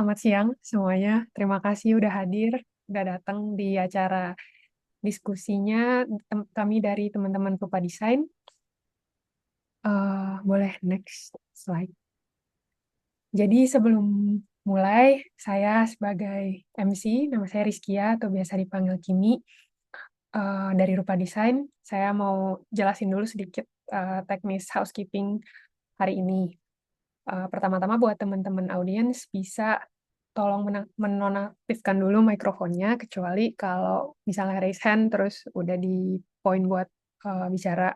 selamat siang semuanya. Terima kasih udah hadir, udah datang di acara diskusinya kami dari teman-teman Rupa Desain. Boleh next slide. Jadi sebelum mulai, saya sebagai MC, nama saya Rizkia atau biasa dipanggil Kimi, dari Rupa Desain. Saya mau jelasin dulu sedikit teknis housekeeping hari ini. Pertama-tama buat teman-teman audiens bisa tolong menonaktifkan dulu mikrofonnya, kecuali kalau misalnya raise hand terus udah di point buat bicara.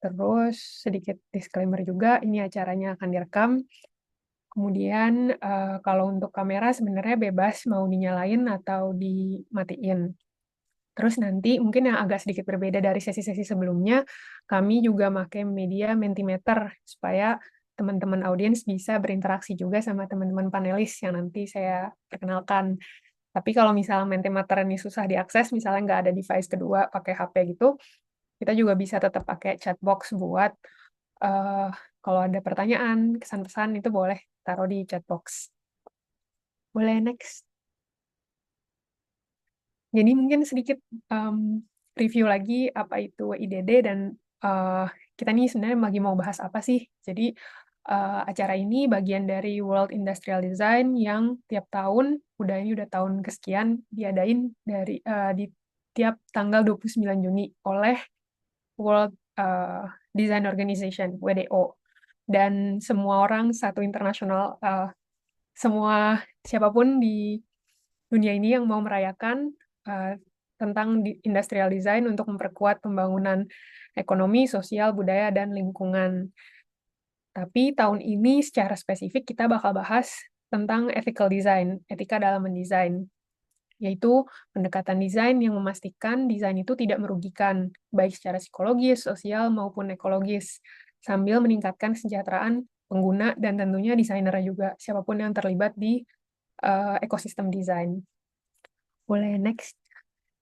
Terus sedikit disclaimer juga, ini acaranya akan direkam. Kemudian kalau untuk kamera sebenarnya bebas mau dinyalain atau dimatiin. Terus nanti mungkin yang agak sedikit berbeda dari sesi-sesi sebelumnya, kami juga pakai media Mentimeter supaya teman-teman audiens bisa berinteraksi juga sama teman-teman panelis yang nanti saya perkenalkan. Tapi kalau misalnya Mentimeter ini susah diakses, misalnya nggak ada device kedua pakai HP gitu, kita juga bisa tetap pakai chat box buat eh, kalau ada pertanyaan, kesan-pesan itu boleh taruh di chat box. Boleh next. Jadi mungkin sedikit review lagi apa itu IDD dan eh, kita nih sebenarnya lagi mau bahas apa sih. Jadi acara ini bagian dari World Industrial Design yang tiap tahun, ini udah tahun kesekian, diadain di tiap tanggal 29 Juni oleh World Design Organization, WDO. Dan semua orang satu internasional, semua siapapun di dunia ini yang mau merayakan uh, tentang industrial design untuk memperkuat pembangunan ekonomi, sosial, budaya, dan lingkungan. Tapi tahun ini secara spesifik kita bakal bahas tentang ethical design, etika dalam mendesain, yaitu pendekatan desain yang memastikan desain itu tidak merugikan, baik secara psikologis, sosial, maupun ekologis, sambil meningkatkan kesejahteraan pengguna dan tentunya desainer juga, siapapun yang terlibat di ekosistem desain. Boleh next.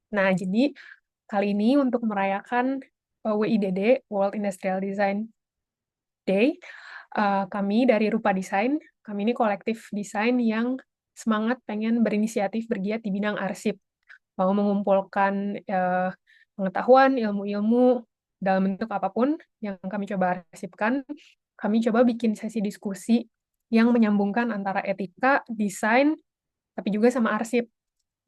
Nah, jadi kali ini untuk merayakan WIDD, World Industrial Design Day, kami dari Rupa Desain, kami ini kolektif desain yang semangat pengen berinisiatif bergiat di bidang arsip, mau mengumpulkan pengetahuan, ilmu-ilmu dalam bentuk apapun yang kami coba arsipkan. Kami coba bikin sesi diskusi yang menyambungkan antara etika, desain, tapi juga sama arsip.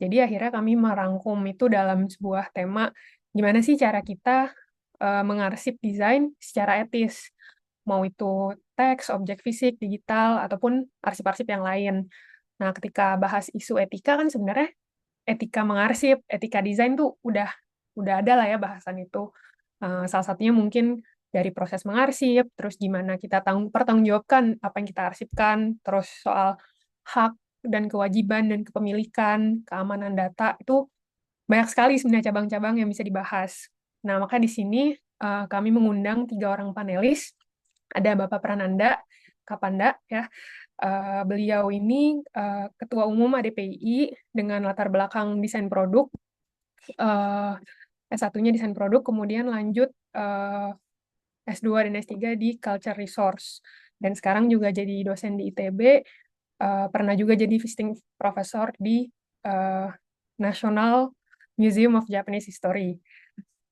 Jadi akhirnya kami merangkum itu dalam sebuah tema, gimana sih cara kita mengarsip desain secara etis, mau itu teks, objek fisik, digital, ataupun arsip-arsip yang lain. Nah, ketika bahas isu etika kan sebenarnya etika mengarsip, etika desain tuh udah ada lah ya bahasan itu. Salah satunya mungkin dari proses mengarsip, terus gimana kita pertanggungjawabkan apa yang kita arsipkan, terus soal hak dan kewajiban dan kepemilikan, keamanan data, itu banyak sekali sebenarnya cabang-cabang yang bisa dibahas. Nah, maka di sini kami mengundang 3 orang panelis. Ada Bapak Prananda Kapanda, ya. Beliau ini Ketua Umum ADPI dengan latar belakang desain produk, eh, S1-nya desain produk, kemudian lanjut S2 dan S3 di Culture Resource. Dan sekarang juga jadi dosen di ITB, pernah juga jadi visiting professor di eh, National Museum of Japanese History.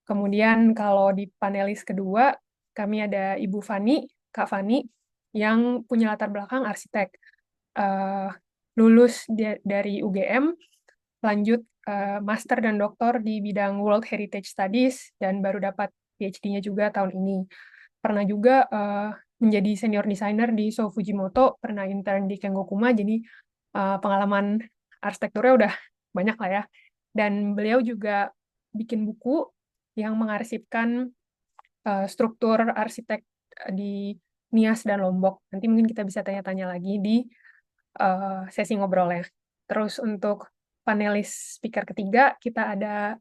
Kemudian kalau di panelis kedua, kami ada Ibu Fani, Kak Fani, yang punya latar belakang arsitek. Eh, Lulus dari UGM, lanjut master dan doktor di bidang World Heritage Studies, dan baru dapat PhD-nya juga tahun ini. Pernah juga menjadi senior designer di Sou Fujimoto, pernah intern di Kengokuma, jadi pengalaman arsitekturnya udah banyak lah ya. Dan beliau juga bikin buku yang mengarsipkan struktur arsitek di Nias dan Lombok. Nanti mungkin kita bisa tanya-tanya lagi di sesi ngobrolnya. Terus untuk panelis speaker ketiga, kita ada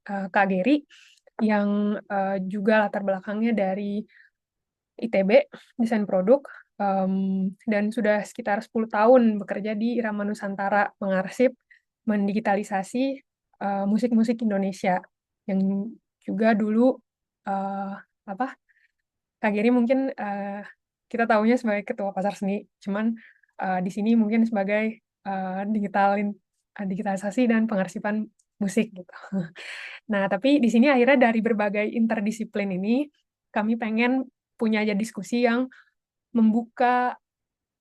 Kak Geri, yang juga latar belakangnya dari ITB, desain produk, dan sudah sekitar 10 tahun bekerja di Irama Nusantara, mengarsip, mendigitalisasi musik-musik Indonesia, yang juga dulu eh, apa Kak Giri mungkin kita tahunya sebagai ketua pasar seni, cuman di sini mungkin sebagai digitalisasi dan pengarsipan musik gitu. Nah, tapi di sini akhirnya dari berbagai interdisiplin ini, kami pengen punya aja diskusi yang membuka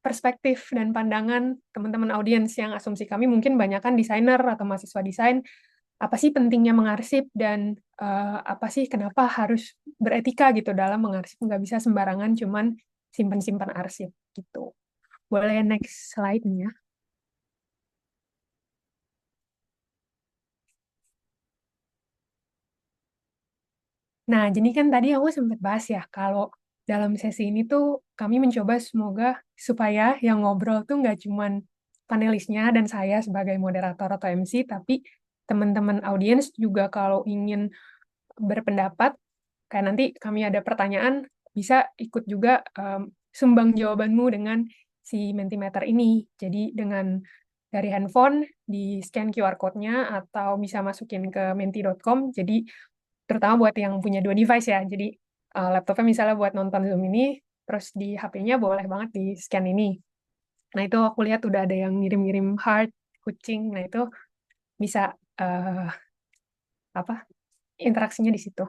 perspektif dan pandangan teman-teman audiens yang asumsi kami mungkin banyakan desainer atau mahasiswa desain, apa sih pentingnya mengarsip dan apa sih kenapa harus beretika gitu dalam mengarsip, nggak bisa sembarangan cuman simpan-simpan arsip gitu. Boleh next slide-nya. Nah, jadi kan tadi aku sempat bahas ya, kalau dalam sesi ini tuh kami mencoba semoga supaya yang ngobrol tuh nggak cuman panelisnya dan saya sebagai moderator atau MC, tapi teman-teman audiens juga kalau ingin berpendapat, kayak nanti kami ada pertanyaan, bisa ikut juga sumbang jawabanmu dengan si Mentimeter ini. Jadi dengan dari handphone, di scan QR code-nya, atau bisa masukin ke menti.com, jadi terutama buat yang punya dua device ya. Jadi laptopnya misalnya buat nonton Zoom ini, terus di HP-nya boleh banget di scan ini. Nah itu aku lihat udah ada yang ngirim-ngirim heart, kucing. Nah itu bisa eh, apa interaksinya di situ.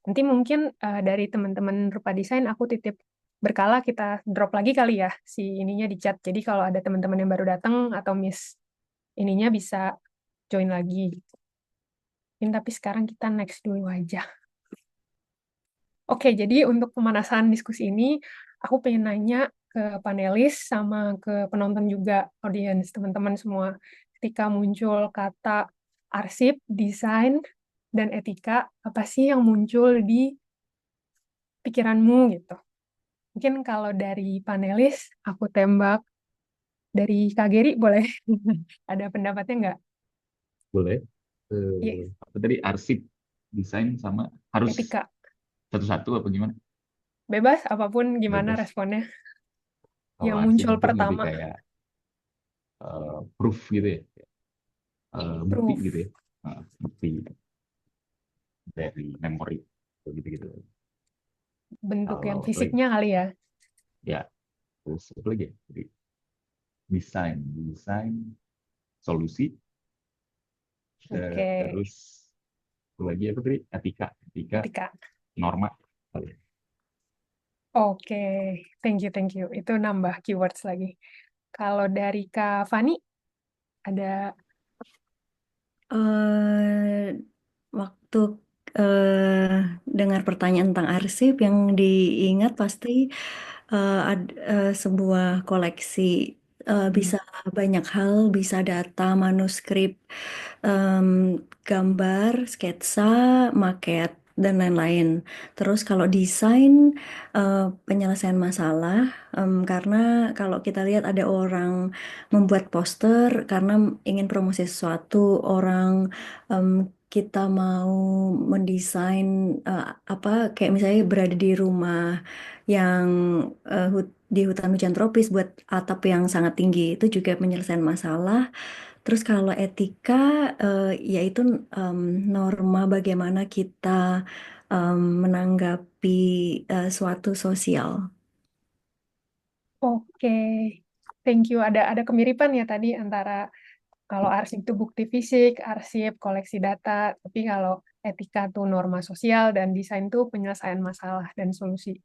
Nanti mungkin dari teman-teman Rupa Desain aku titip berkala kita drop lagi kali ya si ininya di chat. Jadi kalau ada teman-teman yang baru datang atau miss ininya bisa join lagi. Mungkin tapi sekarang kita next dulu aja. Oke, jadi untuk pemanasan diskusi ini, aku pengen nanya ke panelis sama ke penonton juga, audiens, teman-teman semua. Ketika muncul kata arsip, desain, dan etika, apa sih yang muncul di pikiranmu gitu? Mungkin kalau dari panelis, aku tembak dari Kak Geri, boleh? Ada pendapatnya nggak? Boleh. Iya, Apa tadi arsip, desain sama harus etika. satu-satu apa gimana? Bebas, apapun gimana Bebas. responnya. Kalau Yang arsip muncul mungkin lebih pertama, kayak proof gitu ya, bukti proof. gitu ya. Bukti dari memori gitu gitu. Bentuk yang Kalau lagi fisiknya kali ya. ya terus apa lagi ya? Jadi, desain solusi, Oke, terus apa lagi apa tadi etika etika. norma kali ya. Oke, thank you. Itu nambah keywords lagi. Kalau dari Kak Fani, ada eh waktu eh dengar pertanyaan tentang arsip yang diingat pasti sebuah koleksi hmm, bisa banyak hal, bisa data, manuskrip, em, gambar, sketsa, maket, dan lain-lain. Terus kalau desain, eh, penyelesaian masalah, karena kalau kita lihat ada orang membuat poster karena ingin promosi sesuatu, orang em, kita mau mendesain eh, apa kayak misalnya berada di rumah yang di hutan hujan tropis buat atap yang sangat tinggi itu juga penyelesaian masalah. Terus kalau etika yaitu em, norma bagaimana kita menanggapi suatu sosial. oke. Thank you. Ada kemiripan ya tadi antara kalau arsip itu bukti fisik, arsip koleksi data, tapi kalau etika tuh norma sosial dan desain tuh penyelesaian masalah dan solusi.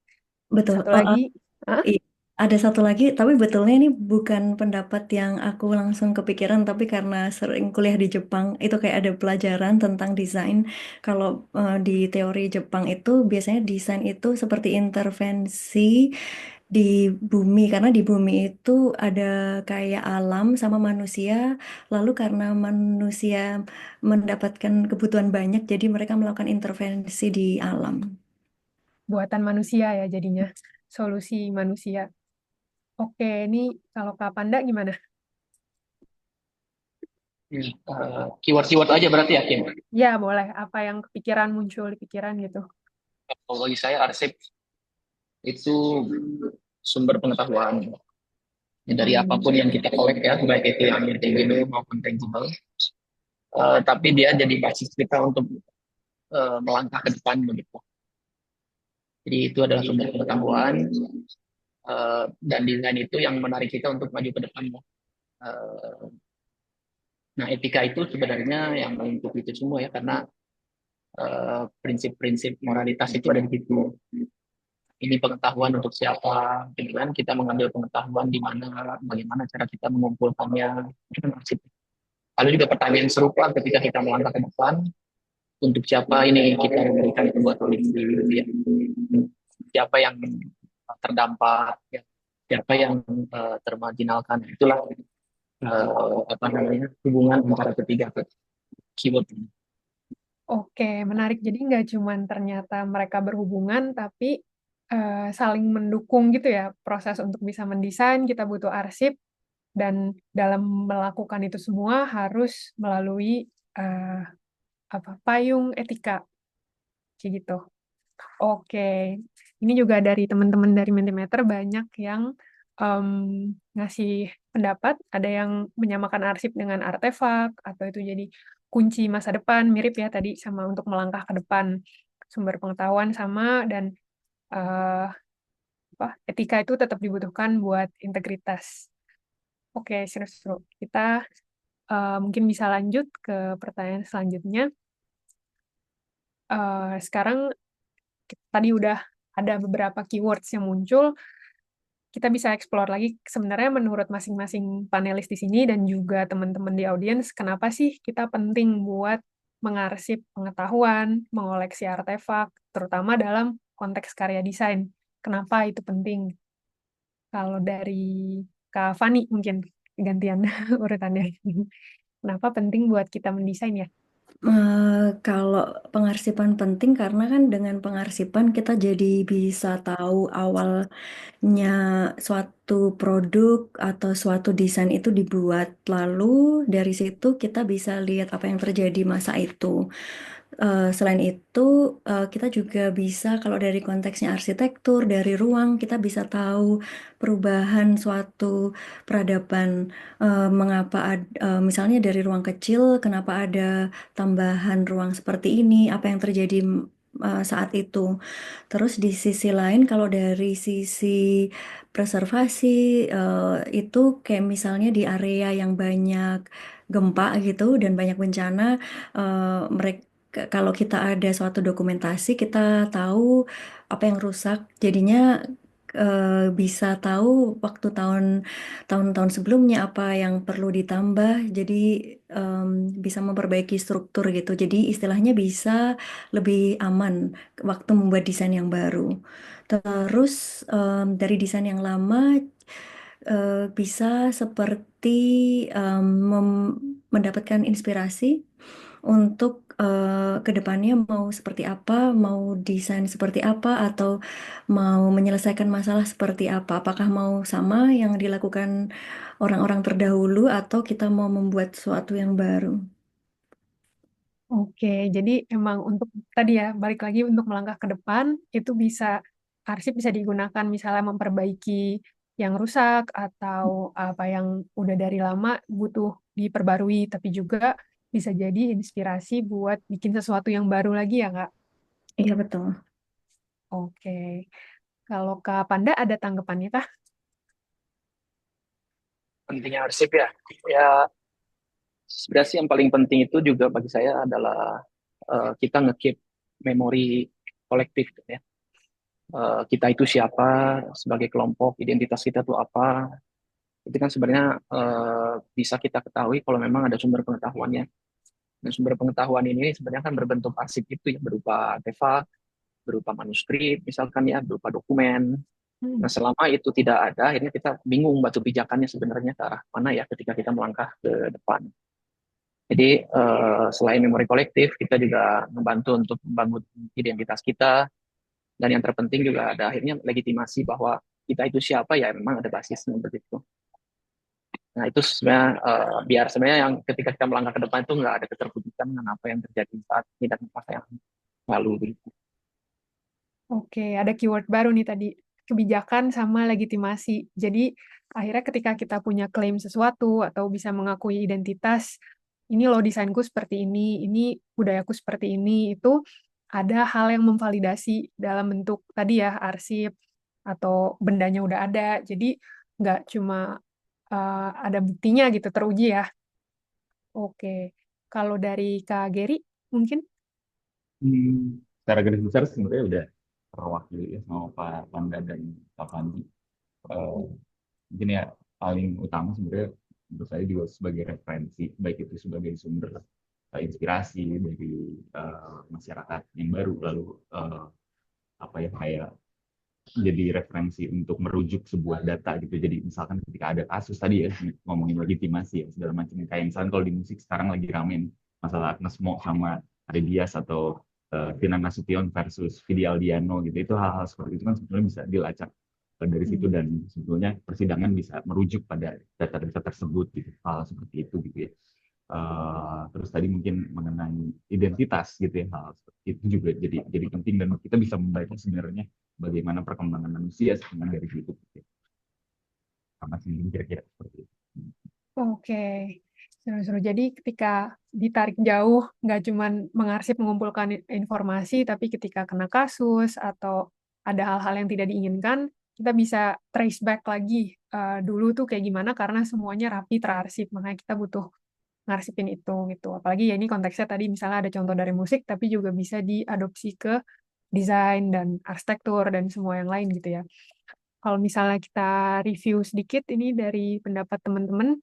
Betul. Satu Oh, lagi, Hah? iya. Ada satu lagi, tapi betulnya ini bukan pendapat yang aku langsung kepikiran, tapi karena sering kuliah di Jepang, itu kayak ada pelajaran tentang desain. Kalau di teori Jepang itu biasanya desain itu seperti intervensi di bumi, karena di bumi itu ada kayak alam sama manusia, lalu karena manusia mendapatkan kebutuhan banyak, jadi mereka melakukan intervensi di alam. Buatan manusia ya jadinya. Solusi manusia. Oke, ini kalau Kak Panda gimana? Keyword-keyword aja berarti ya, Kim. Ya, boleh. Apa yang kepikiran muncul di pikiran gitu. Kalau bagi saya arsip itu sumber pengetahuan. Ya, dari Hmm. apapun yang kita kolek ya, baik itu yang intangible maupun tangible. Tapi dia jadi basis kita untuk melangkah ke depan begitu. Jadi itu adalah sumber pengetahuan dan desain itu yang menarik kita untuk maju ke depan. Eh, Nah, etika itu sebenarnya yang melingkupi itu semua ya, karena prinsip-prinsip moralitas itu ada di situ. Ini pengetahuan untuk siapa, gitu kan? Kita mengambil pengetahuan di mana, bagaimana cara kita mengumpulkannya. Itu kan arsip. Lalu juga pertanyaan serupa ketika kita melangkah ke depan, untuk siapa ini kita memberikan itu buat polisi, gitu ya. Siapa yang terdampak, ya. Siapa yang termarginalkan. Itulah apa namanya hubungan antara ketiga keyword ini. Oke, menarik. Jadi nggak cuman ternyata mereka berhubungan, tapi saling mendukung gitu ya. Proses untuk bisa mendesain, kita butuh arsip, dan dalam melakukan itu semua harus melalui eh, payung etika, kayak gitu. Oke, ini juga dari teman-teman dari Mentimeter banyak yang em, ngasih pendapat, ada yang menyamakan arsip dengan artefak, atau itu jadi kunci masa depan, mirip ya tadi sama untuk melangkah ke depan, sumber pengetahuan sama, dan eh, etika itu tetap dibutuhkan buat integritas. Oke, seru-seru. Kita mungkin bisa lanjut ke pertanyaan selanjutnya. Sekarang tadi udah ada beberapa keywords yang muncul, kita bisa explore lagi sebenarnya menurut masing-masing panelis di sini dan juga teman-teman di audiens, kenapa sih kita penting buat mengarsip pengetahuan, mengoleksi artefak, terutama dalam konteks karya desain. Kenapa itu penting? Kalau dari Kak Fani mungkin gantian urutannya. Kenapa penting buat kita mendesain ya? Kalau pengarsipan penting karena kan dengan pengarsipan kita jadi bisa tahu awalnya suatu produk atau suatu desain itu dibuat. Lalu dari situ kita bisa lihat apa yang terjadi masa itu. Selain itu, kita juga bisa, kalau dari konteksnya arsitektur, dari ruang, kita bisa tahu perubahan suatu peradaban. Mengapa, misalnya dari ruang kecil, kenapa ada tambahan ruang seperti ini, apa yang terjadi saat itu. Terus di sisi lain, kalau dari sisi preservasi, itu kayak misalnya di area yang banyak gempa gitu dan banyak bencana, mereka kalau kita ada suatu dokumentasi, kita tahu apa yang rusak, jadinya bisa tahu waktu tahun-tahun sebelumnya apa yang perlu ditambah, jadi em, bisa memperbaiki struktur gitu. Jadi istilahnya bisa lebih aman waktu membuat desain yang baru. Terus dari desain yang lama bisa seperti mendapatkan inspirasi untuk ke depannya mau seperti apa, mau desain seperti apa, atau mau menyelesaikan masalah seperti apa. Apakah mau sama yang dilakukan orang-orang terdahulu atau kita mau membuat sesuatu yang baru. Oke, jadi emang untuk tadi ya, balik lagi untuk melangkah ke depan, itu bisa, arsip bisa digunakan misalnya memperbaiki yang rusak, atau apa yang udah dari lama butuh diperbarui, tapi juga bisa jadi inspirasi buat bikin sesuatu yang baru lagi ya, Kak? Iya betul. Oke, kalau Kak Panda ada tanggapannya kah? Pentingnya arsip ya. Ya, sebenarnya sih yang paling penting itu juga bagi saya adalah kita nge-keep memori kolektif ya. Kita itu siapa sebagai kelompok, identitas kita itu apa. Itu kan sebenarnya bisa kita ketahui kalau memang ada sumber pengetahuannya. Dan sumber pengetahuan ini sebenarnya kan berbentuk arsip itu ya, berupa artefak, berupa manuskrip, misalkan ya, berupa dokumen. Hmm. Nah, selama itu tidak ada, akhirnya kita bingung batu pijakannya sebenarnya ke arah mana ya ketika kita melangkah ke depan. Jadi selain memori kolektif, kita juga membantu untuk membangun identitas kita, dan yang terpenting juga ada akhirnya legitimasi bahwa kita itu siapa ya, memang ada basisnya begitu. Nah itu sebenarnya biar sebenarnya yang ketika kita melangkah ke depan itu nggak ada keterpujikan dengan apa yang terjadi saat ini dan masa yang lalu begitu. Oke, ada keyword baru nih tadi, kebijakan sama legitimasi. Jadi akhirnya ketika kita punya klaim sesuatu atau bisa mengakui identitas, ini loh desainku seperti ini budayaku seperti ini, itu ada hal yang memvalidasi dalam bentuk tadi ya, arsip atau bendanya udah ada. Jadi nggak cuma ada buktinya gitu, teruji ya. Oke, kalau dari Kak Geri mungkin. Secara garis besar sebenarnya udah terwakili ya sama Pak Panda dan Pak Pandi. Eh, Mungkin ya paling utama sebenarnya menurut saya juga sebagai referensi, baik itu sebagai sumber inspirasi dari masyarakat yang baru, lalu apa ya kayak jadi referensi untuk merujuk sebuah data gitu. Jadi misalkan ketika ada kasus tadi ya ngomongin legitimasi ya segala macam, kayak misalkan kalau di musik sekarang lagi ramen masalah Agnes Mo sama Ari Dias atau Tina Nasution versus Vidi Aldiano gitu, itu hal-hal seperti itu kan sebetulnya bisa dilacak dari situ, Hmm. dan sebetulnya persidangan bisa merujuk pada data-data tersebut gitu, hal seperti itu gitu ya. Terus tadi mungkin mengenai identitas gitu ya, hal seperti itu juga jadi penting, dan kita bisa membaca sebenarnya bagaimana perkembangan manusia sebenarnya dari hidup gitu. Sama sendiri kira-kira seperti itu. Oke, seru-seru. Jadi ketika ditarik jauh, nggak cuman mengarsip mengumpulkan informasi, tapi ketika kena kasus atau ada hal-hal yang tidak diinginkan, kita bisa trace back lagi dulu tuh kayak gimana karena semuanya rapi terarsip. Makanya kita butuh ngarsipin itu gitu. Apalagi ya ini konteksnya tadi misalnya ada contoh dari musik, tapi juga bisa diadopsi ke desain dan arsitektur dan semua yang lain gitu ya. Kalau misalnya kita review sedikit ini dari pendapat teman-teman,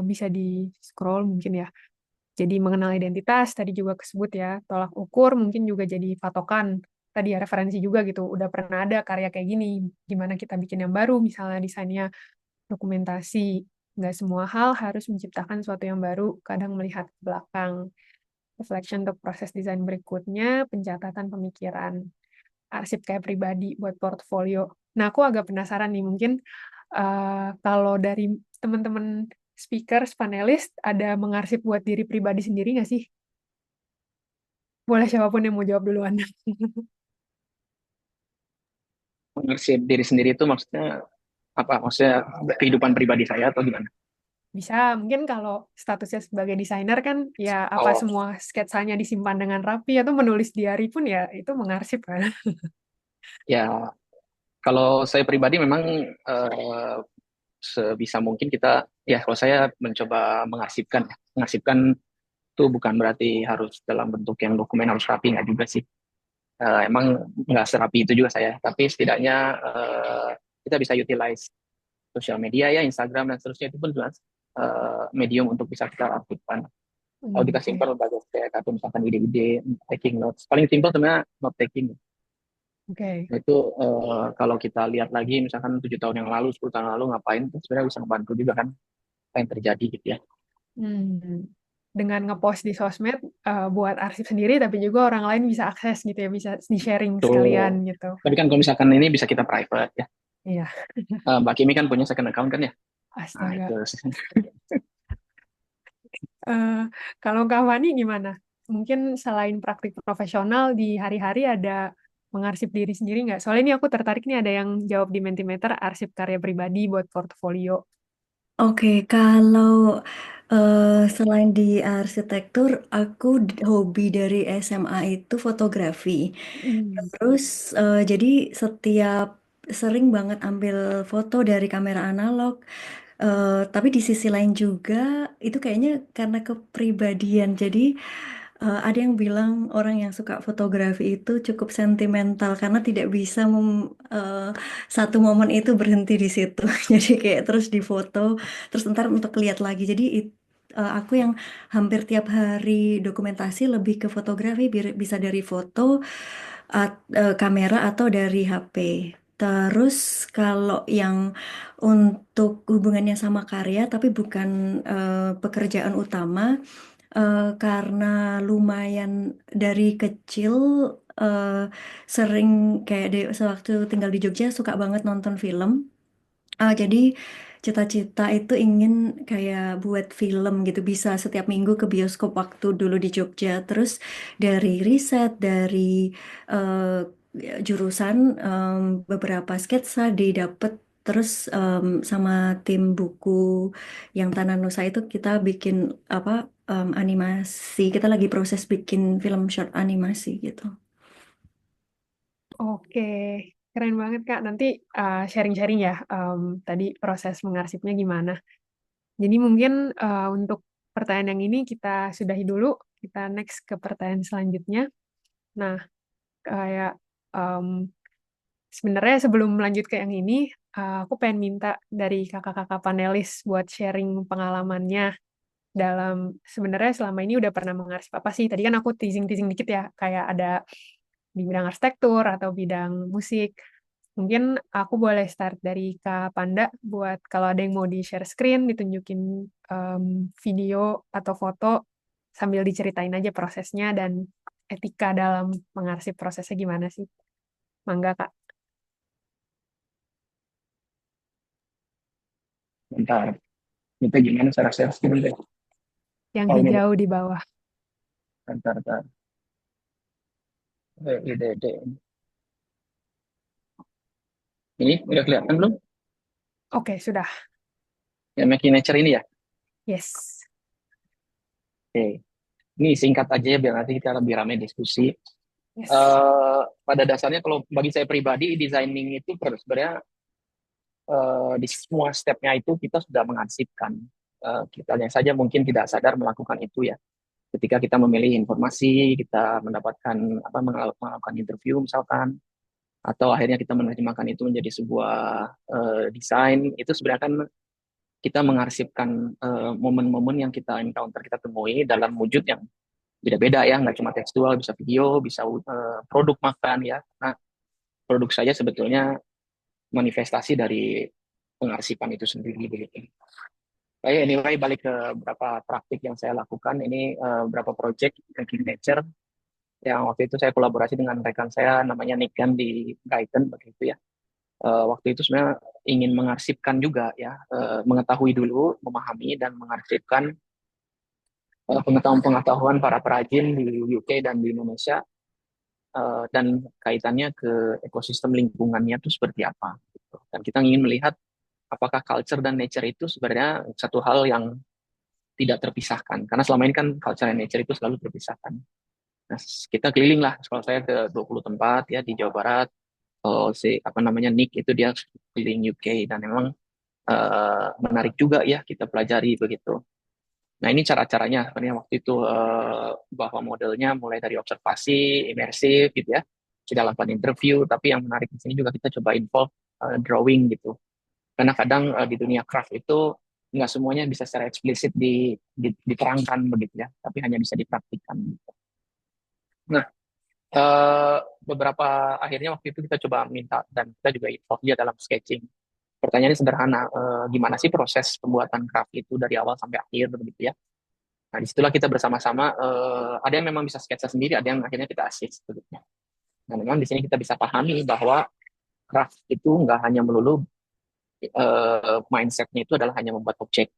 bisa di-scroll mungkin ya. Jadi mengenal identitas, tadi juga kesebut ya, tolak ukur mungkin juga jadi patokan. Tadi ya referensi juga gitu, udah pernah ada karya kayak gini, gimana kita bikin yang baru, misalnya desainnya dokumentasi. Nggak semua hal harus menciptakan sesuatu yang baru, kadang melihat ke belakang. Reflection untuk proses desain berikutnya, pencatatan pemikiran, arsip kayak pribadi buat portfolio. Nah, aku agak penasaran nih, mungkin kalau dari teman-teman speakers, panelis, ada mengarsip buat diri pribadi sendiri nggak sih? Boleh siapapun yang mau jawab duluan. Mengarsip diri sendiri itu maksudnya apa? Maksudnya kehidupan pribadi saya atau gimana? Bisa, mungkin kalau statusnya sebagai desainer kan, ya apa Oh, semua sketsanya disimpan dengan rapi, atau menulis diary pun ya itu mengarsip kan. ya kalau saya pribadi memang sebisa mungkin kita, ya kalau saya mencoba mengarsipkan, ya. Mengarsipkan itu bukan berarti harus dalam bentuk yang dokumen harus rapi, nggak juga sih. Emang nggak serapi itu juga saya, tapi setidaknya kita bisa utilize sosial media ya, Instagram dan seterusnya, itu pun jelas medium untuk bisa kita aktifkan. Kalau kita Oke. simple bagus kayak atau misalkan ide-ide, taking notes. Paling simple sebenarnya note taking. Oke. Nah, itu kalau kita lihat lagi misalkan 7 tahun yang lalu, 10 tahun yang lalu ngapain, itu sebenarnya bisa membantu juga kan apa yang terjadi gitu ya. Hmm. Dengan ngepost di sosmed buat arsip sendiri, tapi juga orang lain bisa akses gitu ya, bisa di-sharing sekalian Tuh. gitu. Tapi kan kalau misalkan ini bisa kita private ya. Iya, Mbak Kimi kan punya second account kan ya. Nah itu. astaga. Eh, kalau Kak Fani gimana? Mungkin selain praktik profesional di hari-hari ada mengarsip diri sendiri nggak? Soalnya ini aku tertarik nih ada yang jawab di Mentimeter arsip karya pribadi buat portfolio. Oke, kalau selain di arsitektur, aku hobi dari SMA itu fotografi. Hmm. Terus jadi setiap sering banget ambil foto dari kamera analog. Tapi di sisi lain juga itu kayaknya karena kepribadian. Jadi ada yang bilang orang yang suka fotografi itu cukup sentimental karena tidak bisa satu momen itu berhenti di situ. Jadi kayak terus difoto, terus ntar untuk lihat lagi. Jadi aku yang hampir tiap hari dokumentasi lebih ke fotografi, bisa dari foto, kamera atau dari HP. Terus kalau yang untuk hubungannya sama karya tapi bukan pekerjaan utama, karena lumayan dari kecil eh, sering kayak sewaktu tinggal di Jogja suka banget nonton film. Jadi cita-cita itu ingin kayak buat film gitu, bisa setiap minggu ke bioskop waktu dulu di Jogja. Terus dari riset, dari eh, jurusan, beberapa sketsa didapet. Terus sama tim buku yang Tanah Nusa itu kita bikin apa, animasi. Kita lagi proses bikin film short animasi gitu. Oke. Keren banget Kak. Nanti sharing-sharing ya tadi proses mengarsipnya gimana. Jadi mungkin untuk pertanyaan yang ini kita sudahi dulu. Kita next ke pertanyaan selanjutnya. Nah, kayak em, sebenarnya sebelum lanjut ke yang ini, aku pengen minta dari kakak-kakak panelis buat sharing pengalamannya dalam sebenarnya selama ini udah pernah mengarsip apa sih? Tadi kan aku teasing-teasing dikit ya, kayak ada di bidang arsitektur atau bidang musik. Mungkin aku boleh start dari Kak Panda buat kalau ada yang mau di-share screen, ditunjukin em, video atau foto sambil diceritain aja prosesnya dan etika dalam mengarsip prosesnya gimana sih? Mangga Kak. Bentar, kita gimana cara share screen deh. Yang Oh ini, hijau di bawah. bentar. Ide. Ini udah kelihatan belum? Oke, sudah. Yang making nature ini ya? Yes. Oke. Ini singkat aja ya, biar nanti kita lebih ramai diskusi. Yes. Pada dasarnya kalau bagi saya pribadi, designing itu sebenarnya di semua stepnya itu kita sudah mengarsipkan. Kita hanya saja mungkin tidak sadar melakukan itu ya. Ketika kita memilih informasi, kita mendapatkan melakukan interview misalkan, atau akhirnya kita menerjemahkan itu menjadi sebuah desain, itu sebenarnya kan kita mengarsipkan momen-momen yang kita encounter, kita temui dalam wujud yang beda-beda ya, nggak cuma tekstual, bisa video, bisa produk makan ya. Nah, produk saja sebetulnya manifestasi dari pengarsipan itu sendiri begitu. Baik, anyway, balik ke beberapa praktik yang saya lakukan. Ini beberapa project Making Nature yang waktu itu saya kolaborasi dengan rekan saya namanya Nick Gan di Brighton begitu ya. Waktu itu sebenarnya ingin mengarsipkan juga ya, mengetahui dulu, memahami dan mengarsipkan pengetahuan-pengetahuan para perajin di UK dan di Indonesia, dan kaitannya ke ekosistem lingkungannya itu seperti apa gitu. Dan kita ingin melihat apakah culture dan nature itu sebenarnya satu hal yang tidak terpisahkan, karena selama ini kan culture dan nature itu selalu terpisahkan. Nah, kita keliling lah, kalau saya ke 20 tempat ya di Jawa Barat. Si apa namanya Nick itu dia keliling UK, dan memang menarik juga ya kita pelajari begitu. Nah, ini cara-caranya sebenarnya waktu itu, bahwa modelnya mulai dari observasi, imersif gitu ya. Kita lakukan interview, tapi yang menarik di sini juga kita coba involve drawing gitu. Karena kadang di dunia craft itu nggak semuanya bisa secara eksplisit diterangkan begitu ya, tapi hanya bisa dipraktikkan gitu. Nah, beberapa akhirnya waktu itu kita coba minta dan kita juga involve dia dalam sketching. Pertanyaannya sederhana, gimana sih proses pembuatan craft itu dari awal sampai akhir begitu ya. Nah, disitulah kita bersama-sama, ada yang memang bisa sketsa sendiri, ada yang akhirnya kita assist begitu. Nah, memang di sini kita bisa pahami bahwa craft itu nggak hanya melulu mindsetnya itu adalah hanya membuat objek,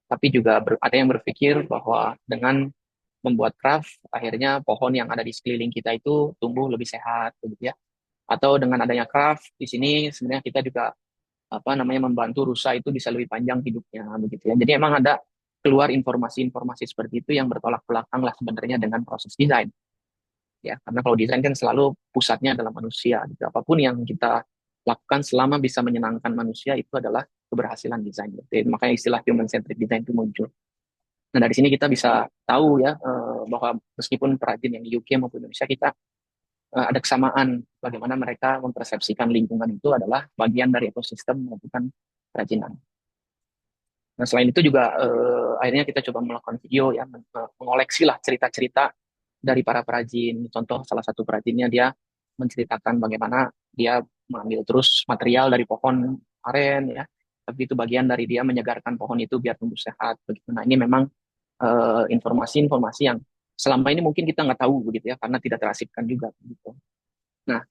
tapi juga ada yang berpikir bahwa dengan membuat craft, akhirnya pohon yang ada di sekeliling kita itu tumbuh lebih sehat, begitu ya. Atau dengan adanya craft di sini sebenarnya kita juga membantu rusa itu bisa lebih panjang hidupnya, begitu ya. Jadi emang ada keluar informasi-informasi seperti itu yang bertolak belakang lah sebenarnya dengan proses desain. Ya, karena kalau desain kan selalu pusatnya adalah manusia. Gitu. Apapun yang kita lakukan selama bisa menyenangkan manusia itu adalah keberhasilan desain. Jadi, makanya istilah human centric design itu muncul. Nah, dari sini kita bisa tahu ya, bahwa meskipun perajin yang di UK maupun Indonesia, kita ada kesamaan bagaimana mereka mempersepsikan lingkungan itu adalah bagian dari ekosistem melakukan kerajinan. Nah, selain itu juga akhirnya kita coba melakukan video ya, mengoleksi lah cerita-cerita dari para perajin. Contoh salah satu perajinnya dia menceritakan bagaimana dia mengambil terus material dari pohon aren ya, tapi itu bagian dari dia menyegarkan pohon itu biar tumbuh sehat begitu. Nah, ini memang informasi-informasi yang selama ini mungkin kita nggak tahu begitu ya, karena tidak terasipkan juga begitu. Nah,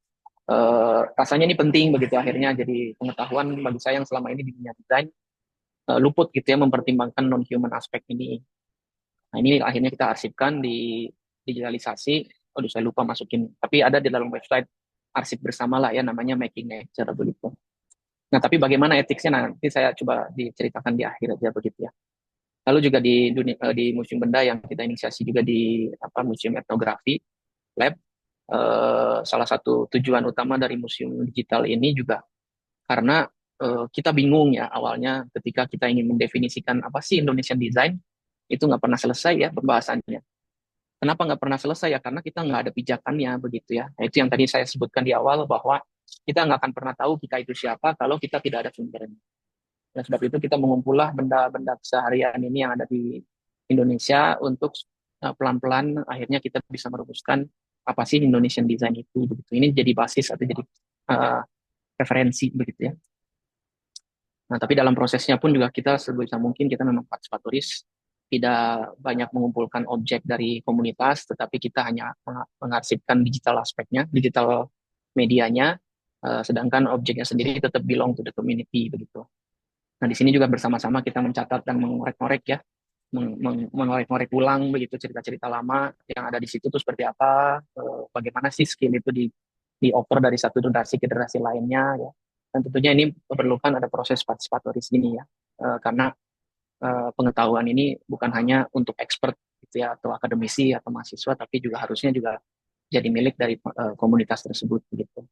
rasanya ini penting begitu, akhirnya jadi pengetahuan bagi saya yang selama ini di dunia desain luput gitu ya mempertimbangkan non-human aspek ini. Nah, ini akhirnya kita arsipkan di digitalisasi. Aduh, saya lupa masukin, tapi ada di dalam website arsip bersama lah ya, namanya Making Nature begitu. Nah, tapi bagaimana etiknya nanti saya coba diceritakan di akhir aja begitu ya. Lalu juga di Museum Benda yang kita inisiasi juga di Museum Etnografi Lab, salah satu tujuan utama dari museum digital ini juga karena kita bingung ya awalnya ketika kita ingin mendefinisikan apa sih Indonesian design, itu nggak pernah selesai ya pembahasannya. Kenapa nggak pernah selesai ya? Karena kita nggak ada pijakannya begitu ya. Nah, itu yang tadi saya sebutkan di awal bahwa kita nggak akan pernah tahu kita itu siapa kalau kita tidak ada sumbernya. Oleh sebab itu kita mengumpullah benda-benda keseharian ini yang ada di Indonesia untuk pelan-pelan akhirnya kita bisa merumuskan apa sih Indonesian design itu begitu. Ini jadi basis atau jadi uh, referensi begitu ya. Nah, tapi dalam prosesnya pun juga kita sebisa mungkin kita memang partisipatoris, tidak banyak mengumpulkan objek dari komunitas, tetapi kita hanya mengarsipkan digital aspeknya, digital medianya, sedangkan objeknya sendiri tetap belong to the community begitu. Nah, di sini juga bersama-sama kita mencatat dan mengorek-ngorek ya, mengorek-ngorek ulang begitu cerita-cerita lama yang ada di situ tuh seperti apa, bagaimana sih skill itu di-offer dari satu generasi ke generasi lainnya ya. Dan tentunya ini memerlukan ada proses partisipatoris ini ya, karena pengetahuan ini bukan hanya untuk expert gitu ya atau akademisi atau mahasiswa, tapi juga harusnya juga jadi milik dari komunitas tersebut gitu.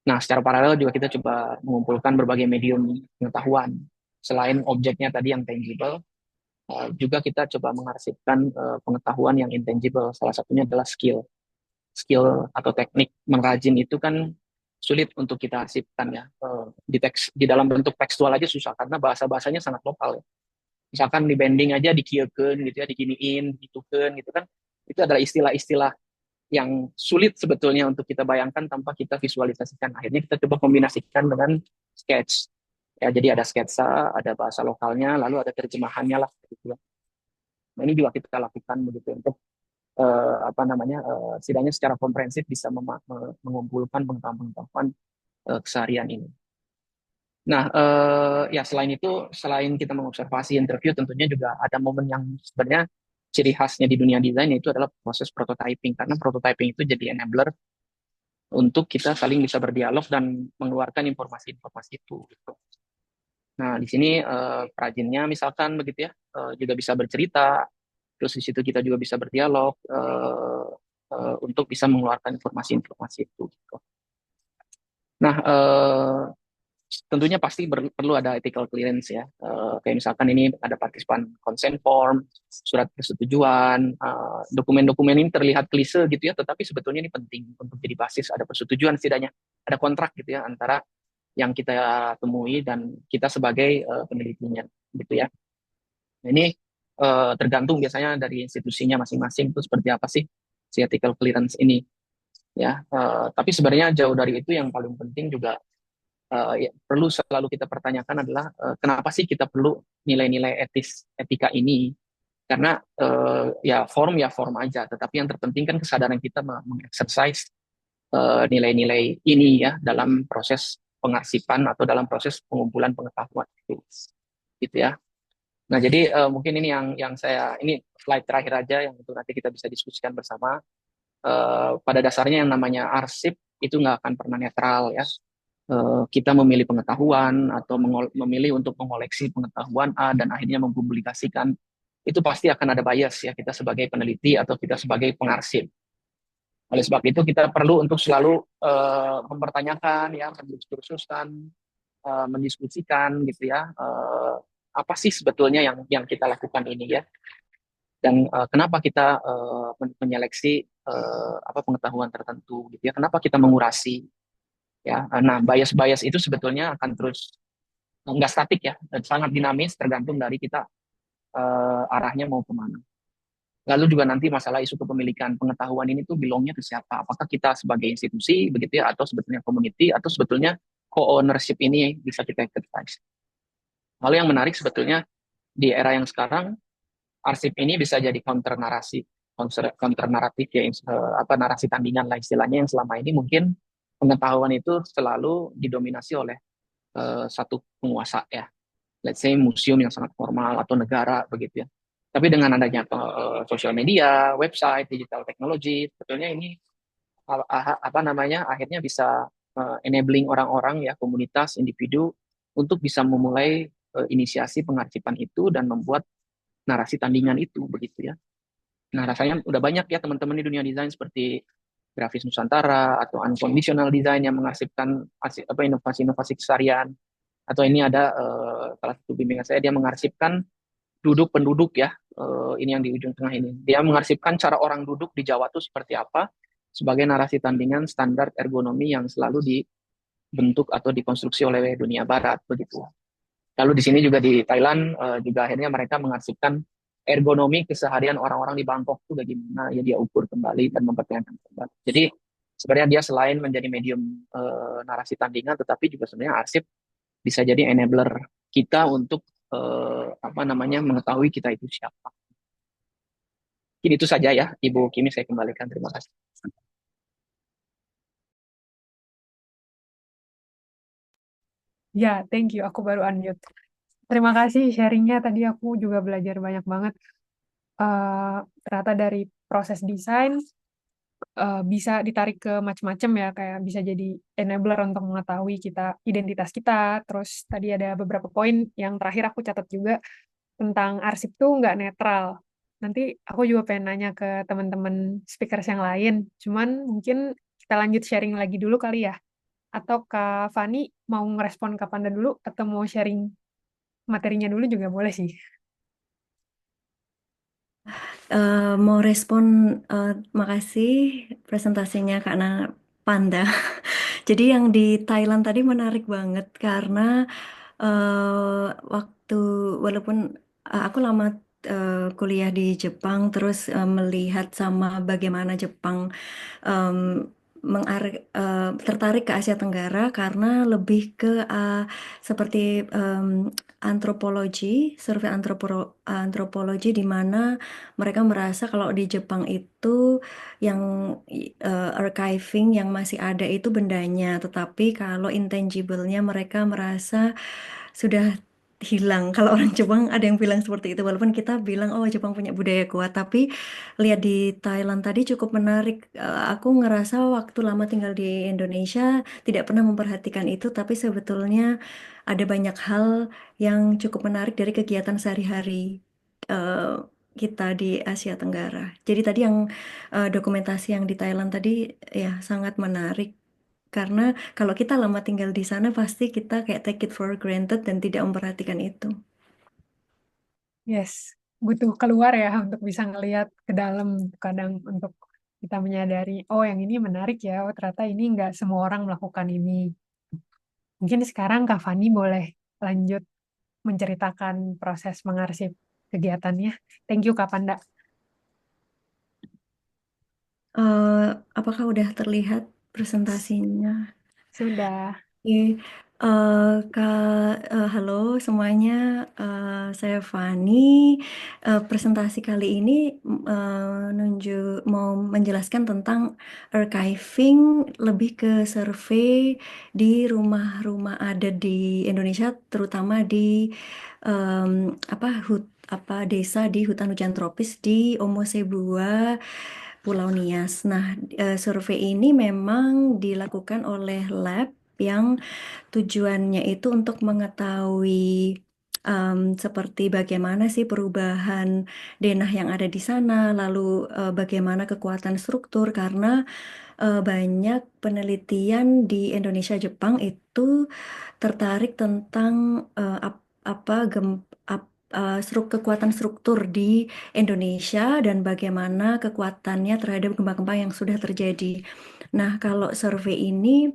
Nah, secara paralel juga kita coba mengumpulkan berbagai medium pengetahuan. Selain objeknya tadi yang tangible, juga kita coba mengarsipkan pengetahuan yang intangible. Salah satunya adalah skill. Skill atau teknik mengrajin itu kan sulit untuk kita arsipkan ya. Di teks, di dalam bentuk tekstual aja susah karena bahasa-bahasanya sangat lokal ya. Misalkan di bending aja dikiekeun gitu ya, diginiin, gitukeun gitu kan. Itu adalah istilah-istilah yang sulit sebetulnya untuk kita bayangkan tanpa kita visualisasikan. Akhirnya kita coba kombinasikan dengan sketch. Ya, jadi ada sketsa, ada bahasa lokalnya, lalu ada terjemahannya lah gitu ya. Nah, ini juga kita lakukan begitu untuk apa namanya setidaknya secara komprehensif bisa mengumpulkan pengetahuan-pengetahuan keseharian ini. Nah, ya selain itu, selain kita mengobservasi interview, tentunya juga ada momen yang sebenarnya ciri khasnya di dunia desain yaitu adalah proses prototyping. Karena prototyping itu jadi enabler untuk kita saling bisa berdialog dan mengeluarkan informasi-informasi itu. Gitu. Nah, di sini perajinnya misalkan begitu ya, juga bisa bercerita, terus di situ kita juga bisa berdialog untuk bisa mengeluarkan informasi-informasi itu. Gitu. Nah, tentunya pasti perlu ada ethical clearance ya. Kayak misalkan ini ada partisipan consent form, surat persetujuan, dokumen-dokumen ini terlihat klise gitu ya, tetapi sebetulnya ini penting untuk jadi basis ada persetujuan setidaknya, ada kontrak gitu ya antara yang kita temui dan kita sebagai penelitinya gitu ya. Nah, ini tergantung biasanya dari institusinya masing-masing itu seperti apa sih si ethical clearance ini ya. Tapi sebenarnya jauh dari itu yang paling penting juga ya, perlu selalu kita pertanyakan adalah kenapa sih kita perlu nilai-nilai etika ini? Karena ya form aja, tetapi yang terpenting kan kesadaran kita mengexercise nilai-nilai ini ya dalam proses pengarsipan atau dalam proses pengumpulan pengetahuan itu, gitu ya. Nah jadi mungkin ini yang saya ini slide terakhir aja yang itu nanti kita bisa diskusikan bersama. Pada dasarnya yang namanya arsip itu nggak akan pernah netral ya. Kita memilih pengetahuan atau memilih untuk mengoleksi pengetahuan A dan akhirnya mempublikasikan, itu pasti akan ada bias ya kita sebagai peneliti atau kita sebagai pengarsip. Oleh sebab itu kita perlu untuk selalu mempertanyakan ya, mendiskursuskan, mendiskusikan gitu ya, apa sih sebetulnya yang kita lakukan ini ya, dan kenapa kita menyeleksi apa pengetahuan tertentu gitu ya, kenapa kita mengurasi ya. Nah, bias-bias itu sebetulnya akan terus nggak statik ya, dan sangat dinamis tergantung dari kita arahnya mau kemana. Lalu juga nanti masalah isu kepemilikan pengetahuan ini tuh belongnya ke siapa? Apakah kita sebagai institusi begitu ya, atau sebetulnya community, atau sebetulnya co-ownership ini bisa kita exercise. Lalu yang menarik sebetulnya di era yang sekarang, arsip ini bisa jadi counter narasi, counter naratif ya, apa narasi tandingan lah istilahnya, yang selama ini mungkin pengetahuan itu selalu didominasi oleh satu penguasa ya, let's say museum yang sangat formal atau negara begitu ya. Tapi dengan adanya sosial media, website, digital technology, sebetulnya ini apa namanya akhirnya bisa enabling orang-orang ya, komunitas, individu untuk bisa memulai inisiasi pengarsipan itu dan membuat narasi tandingan itu begitu ya. Nah, rasanya udah banyak ya teman-teman di dunia desain seperti grafis Nusantara atau unconditional design yang mengarsipkan inovasi-inovasi keseharian, atau ini ada salah satu bimbingan saya, dia mengarsipkan duduk penduduk ya. Ini yang di ujung tengah ini, dia mengarsipkan cara orang duduk di Jawa tuh seperti apa sebagai narasi tandingan standar ergonomi yang selalu dibentuk atau dikonstruksi oleh dunia barat begitu. Lalu di sini juga di Thailand juga akhirnya mereka mengarsipkan ergonomi keseharian orang-orang di Bangkok itu bagaimana ya dia ukur kembali dan mempertahankan kembali. Jadi sebenarnya dia selain menjadi medium narasi tandingan, tetapi juga sebenarnya arsip bisa jadi enabler kita untuk mengetahui kita itu siapa. Mungkin itu saja ya, Ibu Kimi, saya kembalikan. Terima kasih. Ya, thank you. Aku baru unmute. Terima kasih sharingnya. Tadi aku juga belajar banyak banget. Ternyata dari proses desain bisa ditarik ke macam-macam ya, kayak bisa jadi enabler untuk mengetahui kita identitas kita. Terus tadi ada beberapa poin yang terakhir aku catat juga tentang arsip tuh nggak netral. Nanti aku juga pengen nanya ke teman-teman speakers yang lain. Cuman mungkin kita lanjut sharing lagi dulu kali ya. Atau Kak Fani mau ngerespon Kak Panda dulu atau mau sharing materinya dulu juga boleh sih. Mau respon, makasih presentasinya karena Panda. Jadi yang di Thailand tadi menarik banget karena waktu walaupun aku lama kuliah di Jepang, terus melihat sama bagaimana Jepang em, tertarik ke Asia Tenggara karena lebih ke seperti antropologi, survei antropologi di mana mereka merasa kalau di Jepang itu yang archiving yang masih ada itu bendanya, tetapi kalau intangible-nya mereka merasa sudah hilang. Kalau orang Jepang ada yang bilang seperti itu, walaupun kita bilang oh Jepang punya budaya kuat, tapi lihat di Thailand tadi cukup menarik. Aku ngerasa waktu lama tinggal di Indonesia tidak pernah memperhatikan itu, tapi sebetulnya ada banyak hal yang cukup menarik dari kegiatan sehari-hari eh, kita di Asia Tenggara. Jadi tadi yang dokumentasi yang di Thailand tadi ya sangat menarik. Karena kalau kita lama tinggal di sana pasti kita kayak take it for granted dan tidak memperhatikan itu. Yes, butuh keluar ya untuk bisa ngelihat ke dalam kadang untuk kita menyadari, oh yang ini menarik ya, oh ternyata ini nggak semua orang melakukan ini. Mungkin sekarang Kak Fani boleh lanjut menceritakan proses mengarsip kegiatannya. Thank you Kak Panda. Eh, apakah udah terlihat presentasinya? Sudah. Oke, halo semuanya, saya Fani. Presentasi kali ini mau menjelaskan tentang archiving lebih ke survei di rumah-rumah adat di Indonesia, terutama di em, desa di hutan hujan tropis di Omo Sebua, Pulau Nias. Nah, survei ini memang dilakukan oleh lab yang tujuannya itu untuk mengetahui seperti bagaimana sih perubahan denah yang ada di sana, lalu bagaimana kekuatan struktur, karena banyak penelitian di Indonesia Jepang itu tertarik tentang apa kekuatan struktur di Indonesia dan bagaimana kekuatannya terhadap gempa-gempa yang sudah terjadi. Nah, kalau survei ini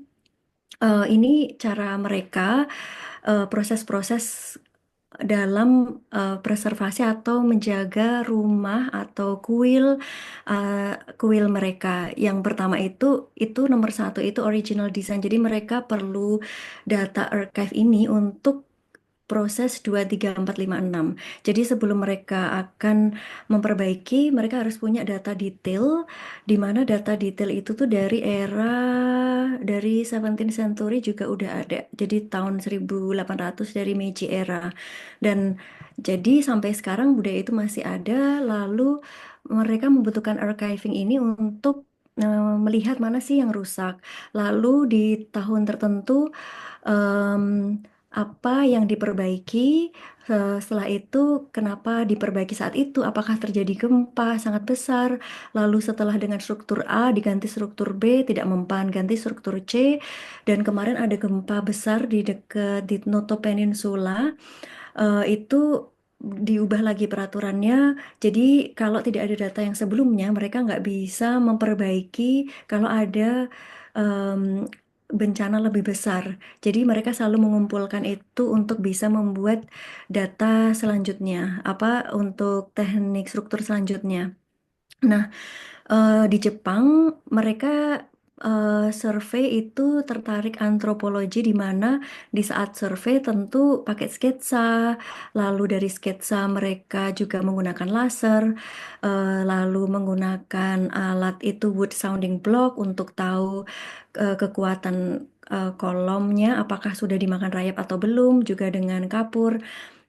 cara mereka proses-proses dalam preservasi atau menjaga rumah atau kuil mereka. Yang pertama itu nomor satu itu original design. Jadi mereka perlu data archive ini untuk proses 2, 3, 4, 5, 6. Jadi sebelum mereka akan memperbaiki, mereka harus punya data detail, di mana data detail itu tuh dari 17th century juga udah ada. Jadi tahun 1800 dari Meiji era. Dan jadi sampai sekarang budaya itu masih ada, lalu mereka membutuhkan archiving ini untuk melihat mana sih yang rusak. Lalu di tahun tertentu em, apa yang diperbaiki, setelah itu kenapa diperbaiki saat itu, apakah terjadi gempa sangat besar, lalu setelah dengan struktur A diganti struktur B, tidak mempan, ganti struktur C, dan kemarin ada gempa besar di dekat di Noto Peninsula, itu diubah lagi peraturannya. Jadi kalau tidak ada data yang sebelumnya, mereka nggak bisa memperbaiki kalau ada em, bencana lebih besar. Jadi mereka selalu mengumpulkan itu untuk bisa membuat data selanjutnya, apa untuk teknik struktur selanjutnya. Nah, di Jepang mereka survei itu tertarik antropologi di mana di saat survei tentu pakai sketsa, lalu dari sketsa mereka juga menggunakan laser, lalu menggunakan alat itu wood sounding block untuk tahu kekuatan kolomnya apakah sudah dimakan rayap atau belum, juga dengan kapur.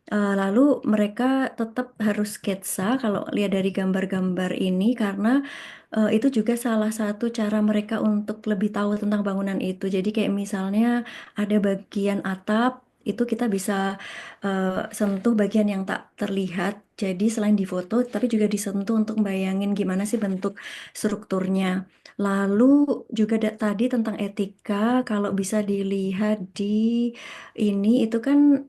Lalu mereka tetap harus sketsa kalau lihat dari gambar-gambar ini karena itu juga salah satu cara mereka untuk lebih tahu tentang bangunan itu. Jadi kayak misalnya ada bagian atap itu kita bisa sentuh bagian yang tak terlihat. Jadi selain difoto tapi juga disentuh untuk bayangin gimana sih bentuk strukturnya. Lalu juga tadi tentang etika kalau bisa dilihat di ini itu kan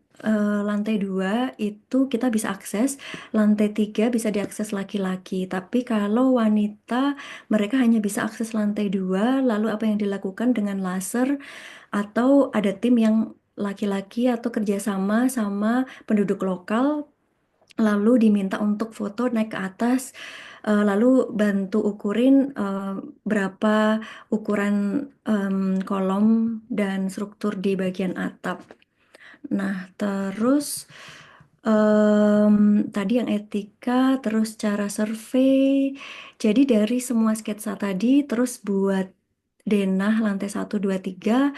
lantai 2 itu kita bisa akses, lantai 3 bisa diakses laki-laki. Tapi kalau wanita, mereka hanya bisa akses lantai 2. Lalu apa yang dilakukan dengan laser atau ada tim yang laki-laki atau kerjasama sama penduduk lokal, lalu diminta untuk foto naik ke atas, lalu bantu ukurin berapa ukuran kolom dan struktur di bagian atap. Nah, terus tadi yang etika, terus cara survei. Jadi dari semua sketsa tadi, terus buat denah lantai 1, 2, 3.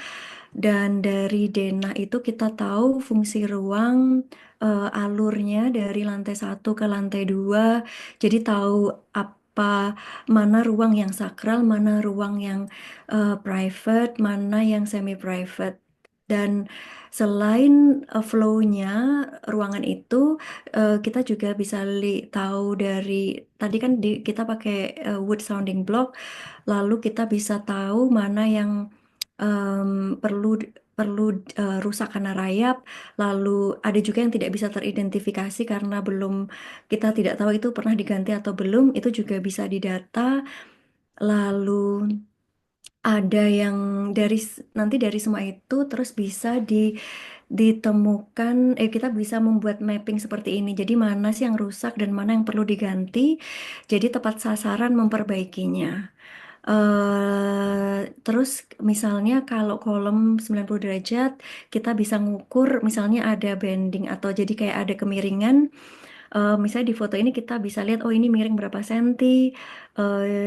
Dan dari denah itu kita tahu fungsi ruang, alurnya dari lantai 1 ke lantai 2. Jadi tahu apa mana ruang yang sakral, mana ruang yang private, mana yang semi private. Dan selain flow-nya ruangan itu, kita juga bisa tahu dari tadi kan kita pakai wood sounding block, lalu kita bisa tahu mana yang perlu perlu rusak karena rayap, lalu ada juga yang tidak bisa teridentifikasi karena belum kita tidak tahu itu pernah diganti atau belum, itu juga bisa didata. Lalu ada yang nanti dari semua itu terus bisa ditemukan, kita bisa membuat mapping seperti ini. Jadi mana sih yang rusak dan mana yang perlu diganti. Jadi tepat sasaran memperbaikinya. Terus misalnya kalau kolom 90 derajat kita bisa ngukur misalnya ada bending atau jadi kayak ada kemiringan. Misalnya di foto ini kita bisa lihat, oh ini miring berapa senti,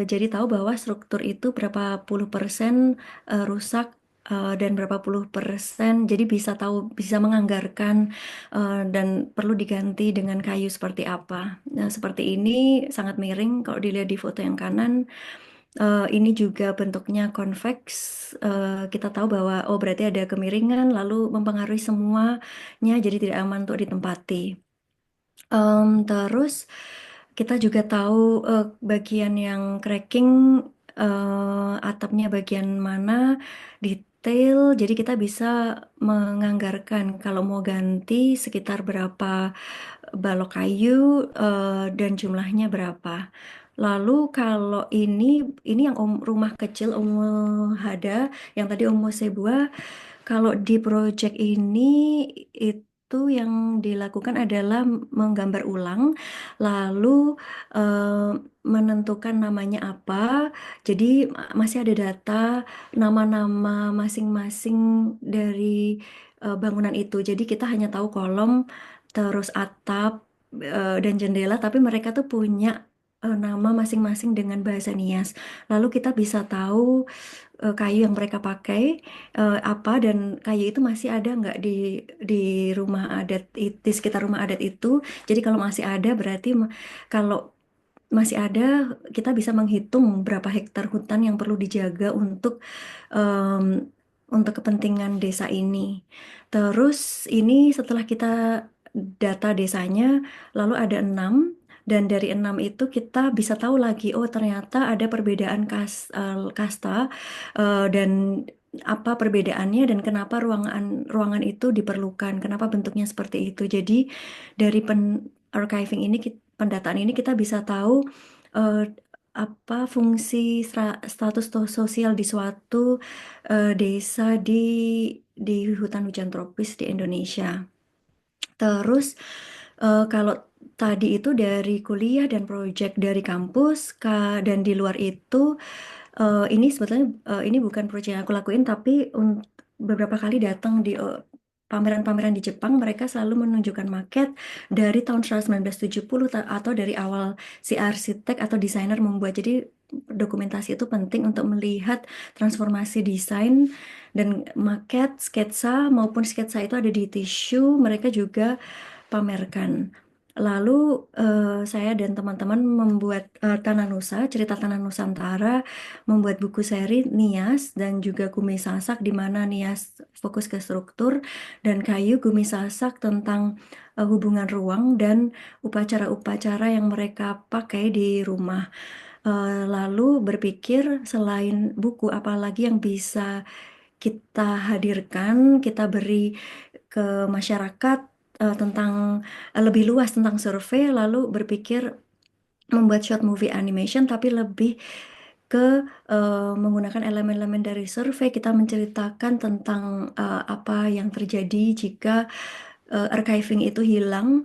jadi tahu bahwa struktur itu berapa puluh persen rusak, dan berapa puluh persen, jadi bisa tahu, bisa menganggarkan dan perlu diganti dengan kayu seperti apa. Nah, seperti ini sangat miring kalau dilihat di foto yang kanan. Ini juga bentuknya convex. Kita tahu bahwa oh berarti ada kemiringan lalu mempengaruhi semuanya jadi tidak aman untuk ditempati. Terus kita juga tahu bagian yang cracking, atapnya bagian mana detail. Jadi kita bisa menganggarkan kalau mau ganti sekitar berapa balok kayu, dan jumlahnya berapa. Lalu kalau ini yang rumah kecil Omo Hada, yang tadi Omo Sebuah, kalau di project ini itu yang dilakukan adalah menggambar ulang, lalu eh, menentukan namanya apa. Jadi masih ada data nama-nama masing-masing dari bangunan itu. Jadi kita hanya tahu kolom, terus atap, dan jendela, tapi mereka tuh punya nama masing-masing dengan bahasa Nias. Lalu kita bisa tahu kayu yang mereka pakai apa, dan kayu itu masih ada nggak di rumah adat di sekitar rumah adat itu. Jadi kalau masih ada berarti kalau masih ada kita bisa menghitung berapa hektar hutan yang perlu dijaga untuk em, untuk kepentingan desa ini. Terus ini setelah kita data desanya, lalu ada 6, dan dari 6 itu kita bisa tahu lagi, oh ternyata ada perbedaan kasta, dan apa perbedaannya dan kenapa ruangan itu diperlukan, kenapa bentuknya seperti itu. Jadi dari archiving ini, pendataan ini kita bisa tahu eh, apa fungsi status sosial di suatu desa di hutan hujan tropis di Indonesia. Terus kalau tadi itu dari kuliah dan proyek dari kampus, dan di luar itu ini sebetulnya ini bukan proyek yang aku lakuin, tapi beberapa kali datang di pameran-pameran di Jepang, mereka selalu menunjukkan maket dari tahun 1970 atau dari awal si arsitek atau desainer membuat. Jadi dokumentasi itu penting untuk melihat transformasi desain, dan maket, sketsa maupun sketsa itu ada di tisu, mereka juga pamerkan. Lalu saya dan teman-teman membuat Tanah Nusa, cerita Tanah Nusantara, membuat buku seri Nias dan juga Gumi Sasak, di mana Nias fokus ke struktur dan kayu, Gumi Sasak tentang hubungan ruang dan upacara-upacara yang mereka pakai di rumah. Lalu berpikir selain buku, apalagi yang bisa kita hadirkan, kita beri ke masyarakat tentang lebih luas tentang survei, lalu berpikir membuat short movie animation tapi lebih ke menggunakan elemen-elemen dari survei. Kita menceritakan tentang apa yang terjadi jika archiving itu hilang,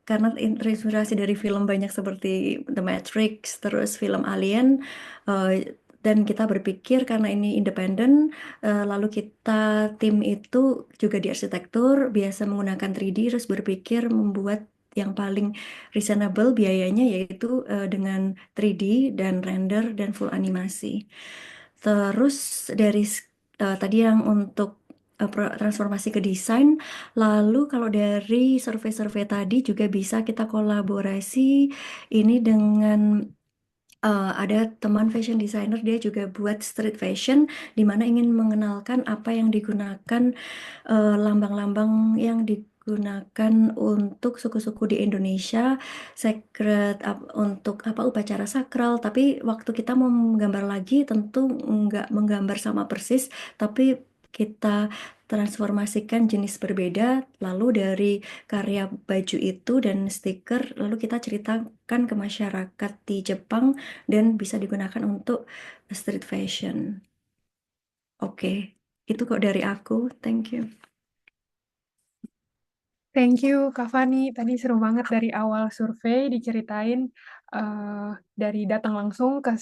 karena terinspirasi dari film banyak seperti The Matrix, terus film Alien, dan kita berpikir karena ini independen, lalu tim itu juga di arsitektur biasa menggunakan 3D, terus berpikir membuat yang paling reasonable biayanya, yaitu dengan 3D dan render dan full animasi. Terus dari tadi yang untuk transformasi ke desain, lalu kalau dari survei-survei tadi juga bisa kita kolaborasi ini dengan ada teman fashion designer, dia juga buat street fashion, di mana ingin mengenalkan apa yang digunakan, lambang-lambang yang digunakan untuk suku-suku di Indonesia, untuk apa upacara sakral. Tapi waktu kita mau menggambar lagi, tentu nggak menggambar sama persis, tapi kita transformasikan jenis berbeda, lalu dari karya baju itu dan stiker, lalu kita ceritakan ke masyarakat di Jepang dan bisa digunakan untuk street fashion. Oke, itu kok dari aku. Thank you. Thank you, Kak Fani. Tadi seru banget dari awal survei diceritain dari datang langsung ke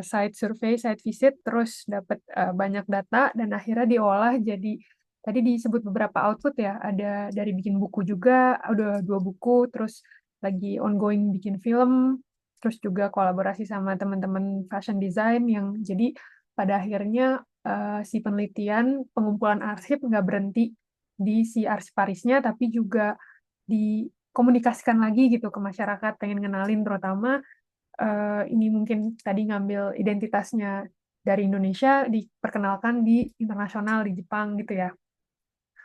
site survei, site visit, terus dapat banyak data dan akhirnya diolah jadi tadi disebut beberapa output ya. Ada dari bikin buku juga, udah 2 buku, terus lagi ongoing bikin film, terus juga kolaborasi sama teman-teman fashion design yang jadi pada akhirnya si penelitian pengumpulan arsip nggak berhenti di si arsiparisnya, tapi juga dikomunikasikan lagi gitu ke masyarakat, pengen ngenalin terutama ini mungkin tadi ngambil identitasnya dari Indonesia, diperkenalkan di internasional, di Jepang gitu ya.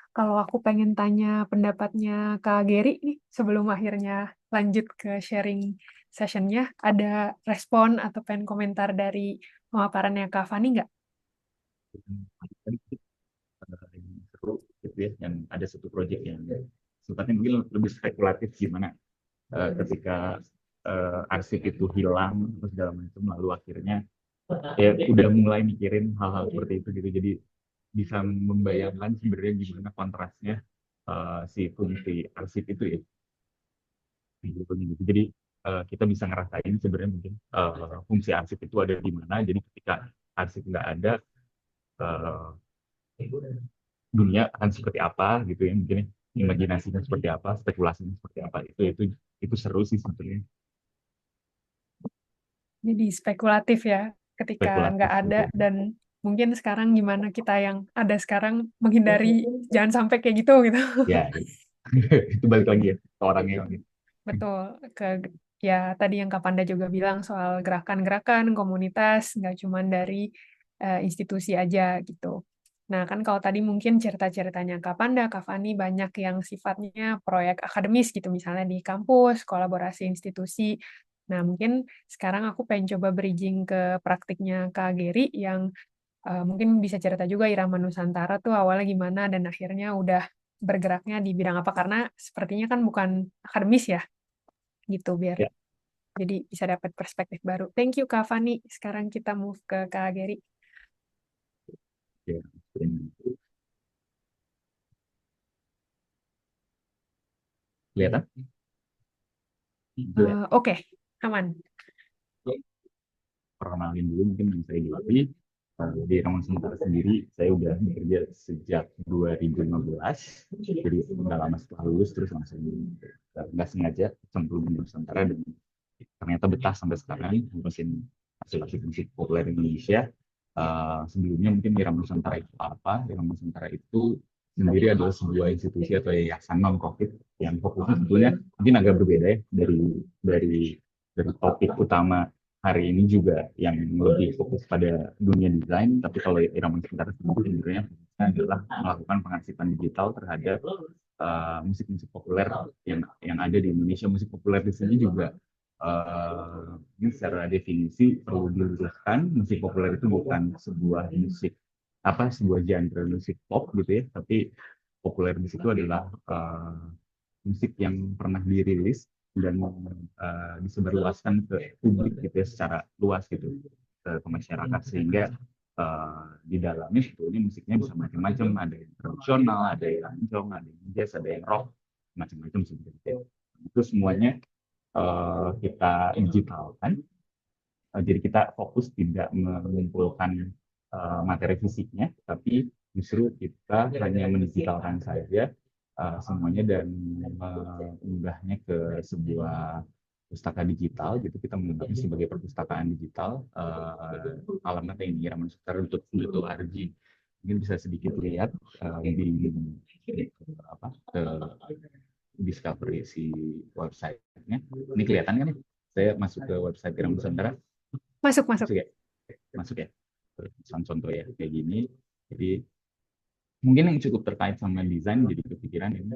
Kalau aku pengen tanya pendapatnya Kak Geri nih, sebelum akhirnya lanjut ke sharing sessionnya, ada respon atau pengen komentar dari pemaparannya Kak Fani nggak? Tadi yang seru gitu ya, yang ada satu proyek yang sifatnya mungkin lebih spekulatif, gimana ketika arsip itu hilang terus segala macam, lalu akhirnya ya udah mulai mikirin hal-hal seperti itu gitu. Jadi bisa membayangkan sebenarnya gimana kontrasnya si fungsi arsip itu ya gitu. Jadi kita bisa ngerasain sebenarnya mungkin fungsi arsip itu ada di mana. Jadi ketika arsip nggak ada, uh, dunia akan seperti apa gitu ya, mungkin imajinasinya seperti apa, spekulasinya seperti apa, itu seru sih sebetulnya. Jadi spekulatif ya, ketika nggak Spekulatif ada, gitu. dan mungkin sekarang gimana kita yang ada sekarang menghindari jangan sampai kayak gitu gitu. Ya itu balik lagi ya ke orangnya gitu. Betul, ya tadi yang Kak Panda juga bilang soal gerakan-gerakan komunitas, nggak cuma dari institusi aja gitu. Nah, kan kalau tadi mungkin cerita-ceritanya Kak Panda, Kak Fani banyak yang sifatnya proyek akademis gitu, misalnya di kampus, kolaborasi institusi. Nah, mungkin sekarang aku pengen coba bridging ke praktiknya Kak Geri yang mungkin bisa cerita juga Irama Nusantara tuh awalnya gimana dan akhirnya udah bergeraknya di bidang apa, karena sepertinya kan bukan akademis ya, gitu, biar Ya, jadi bisa dapat perspektif baru. Thank you Kak Fani. Sekarang kita move ke Kak Geri. ya. Kelihatan? Oke, aman. Perkenalin dulu mungkin yang saya jalani. Di Ramon Sementara sendiri, saya udah bekerja sejak 2015. Jadi udah lama setelah lulus, terus langsung nggak sengaja cemplung di Nusantara dan ternyata betah sampai sekarang ngurusin hasil-hasil musik populer Indonesia. Sebelumnya mungkin Irama Nusantara itu apa? Irama Nusantara itu sendiri adalah sebuah institusi atau yayasan non profit yang fokusnya sebetulnya mungkin agak berbeda ya dari dari topik utama hari ini juga yang lebih fokus pada dunia desain. Tapi kalau Irama Nusantara sendiri sebenarnya fokusnya adalah melakukan pengasipan digital terhadap musik-musik populer yang ada di Indonesia. Musik populer di sini juga ini secara definisi perlu diluruskan, musik populer itu bukan sebuah musik sebuah genre musik pop gitu ya, tapi populer di situ adalah musik yang pernah dirilis dan disebarluaskan ke publik gitu ya secara luas gitu ke masyarakat, sehingga di dalamnya sebetulnya musiknya bisa macam-macam, ada yang tradisional, ada yang anjong, ada yang jazz, ada yang rock, macam-macam seperti itu. Itu semuanya kita digitalkan. Jadi kita fokus tidak mengumpulkan materi fisiknya, tapi justru kita hanya mendigitalkan saja semuanya dan mengunggahnya ke sebuah pustaka digital. Gitu kita menganggapnya sebagai perpustakaan digital. Alamatnya ini Irama Nusantara untuk RG. Mungkin bisa sedikit lihat di apa discovery si website-nya. Ini kelihatan kan nih? Saya masuk ke website Irama Nusantara. Masuk, masuk. Masuk ya? Masuk ya? Contoh ya, kayak gini. Jadi mungkin yang cukup terkait sama desain jadi kepikiran ini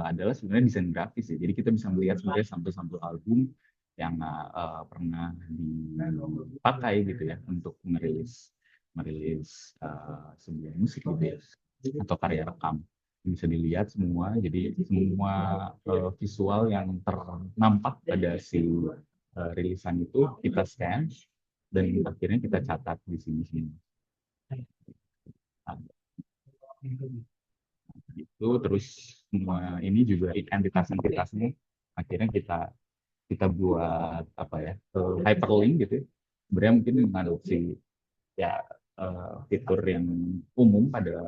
adalah sebenarnya desain grafis ya. Jadi kita bisa melihat sebenarnya sampel-sampel album yang pernah dipakai gitu ya untuk merilis sebuah musik gitu ya atau karya rekam. Bisa dilihat semua, jadi semua visual yang ternampak pada si rilisan itu kita scan dan akhirnya kita catat di sini. Nah, itu terus semua ini juga entitasnya akhirnya kita buat apa ya hyperlink gitu ya. Sebenarnya mungkin mengadopsi ya fitur yang umum pada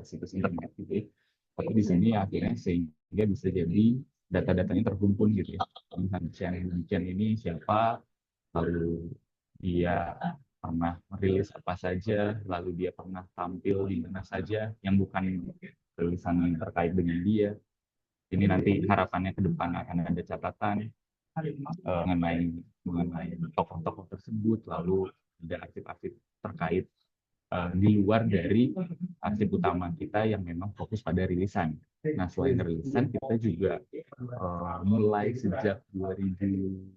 situs internet gitu ya. Tapi di sini akhirnya sehingga bisa jadi data-datanya terkumpul gitu ya. Misalnya ini siapa, lalu dia pernah merilis apa saja, lalu dia pernah tampil di mana saja yang bukan tulisan yang terkait dengan dia. Ini nanti harapannya ke depan akan ada catatan mengenai tokoh-tokoh tersebut, lalu ada arsip-arsip terkait di luar dari arsip utama kita yang memang fokus pada rilisan. Nah, selain rilisan, kita juga mulai sejak 2018,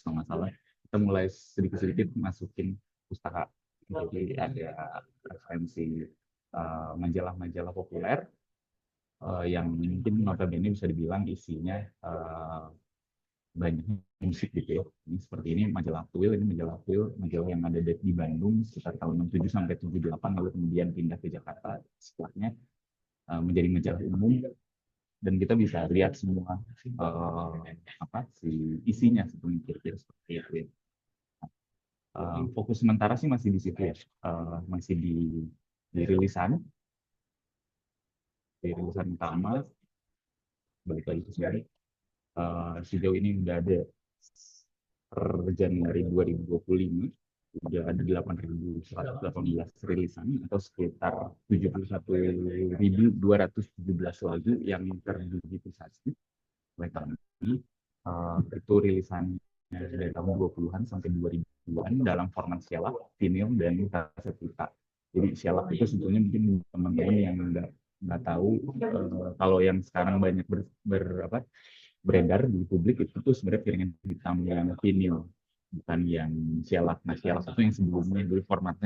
kalau nggak salah, kita mulai sedikit-sedikit masukin pustaka. Jadi ada referensi majalah-majalah populer yang mungkin notabene bisa dibilang isinya banyak musik gitu ya. Ini seperti ini majalah Twill, majalah yang ada di Bandung sekitar tahun 67 sampai 78, lalu kemudian pindah ke Jakarta setelahnya menjadi majalah umum, dan kita bisa lihat semua si isinya kira-kira seperti itu ya. Fokus sementara sih masih di situ ya, masih di rilisan utama, balik lagi ke sini. Sejauh ini udah ada per Januari 2025 udah ada 8.118 rilisan atau sekitar 71.217 lagu yang terdigitalisasi oleh kami. Itu rilisannya dari tahun 20-an sampai 2000 20-an dalam format shellac, vinyl, dan kaset pita. Jadi shellac itu sebetulnya mungkin teman-teman yang nggak tahu, kalau yang sekarang banyak beredar di publik itu tuh sebenarnya piringan hitam yang vinyl, bukan yang shellac. Nah, shellac itu yang sebelumnya dulu format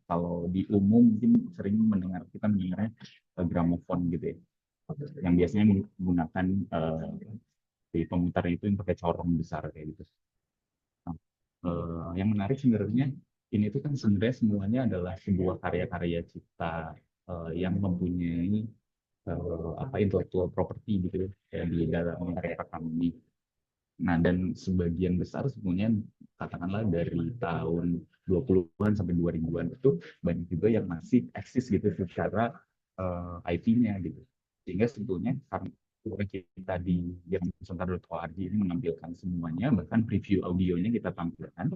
kalau di umum mungkin sering kita mendengarnya gramofon gitu ya, yang biasanya menggunakan di pemutarnya itu yang pakai corong besar kayak gitu. Nah, yang menarik sebenarnya ini tuh kan sebenarnya semuanya adalah sebuah karya-karya cipta yang mempunyai intellectual property gitu ya, kayak di dalam karya rekam ini. Nah, dan sebagian besar sebenarnya katakanlah dari tahun 20-an sampai 2000-an itu banyak juga yang masih eksis gitu secara IP-nya gitu. Sehingga sebetulnya karena kita di yang Nusantara.org ini menampilkan semuanya, bahkan preview audionya kita tampilkan,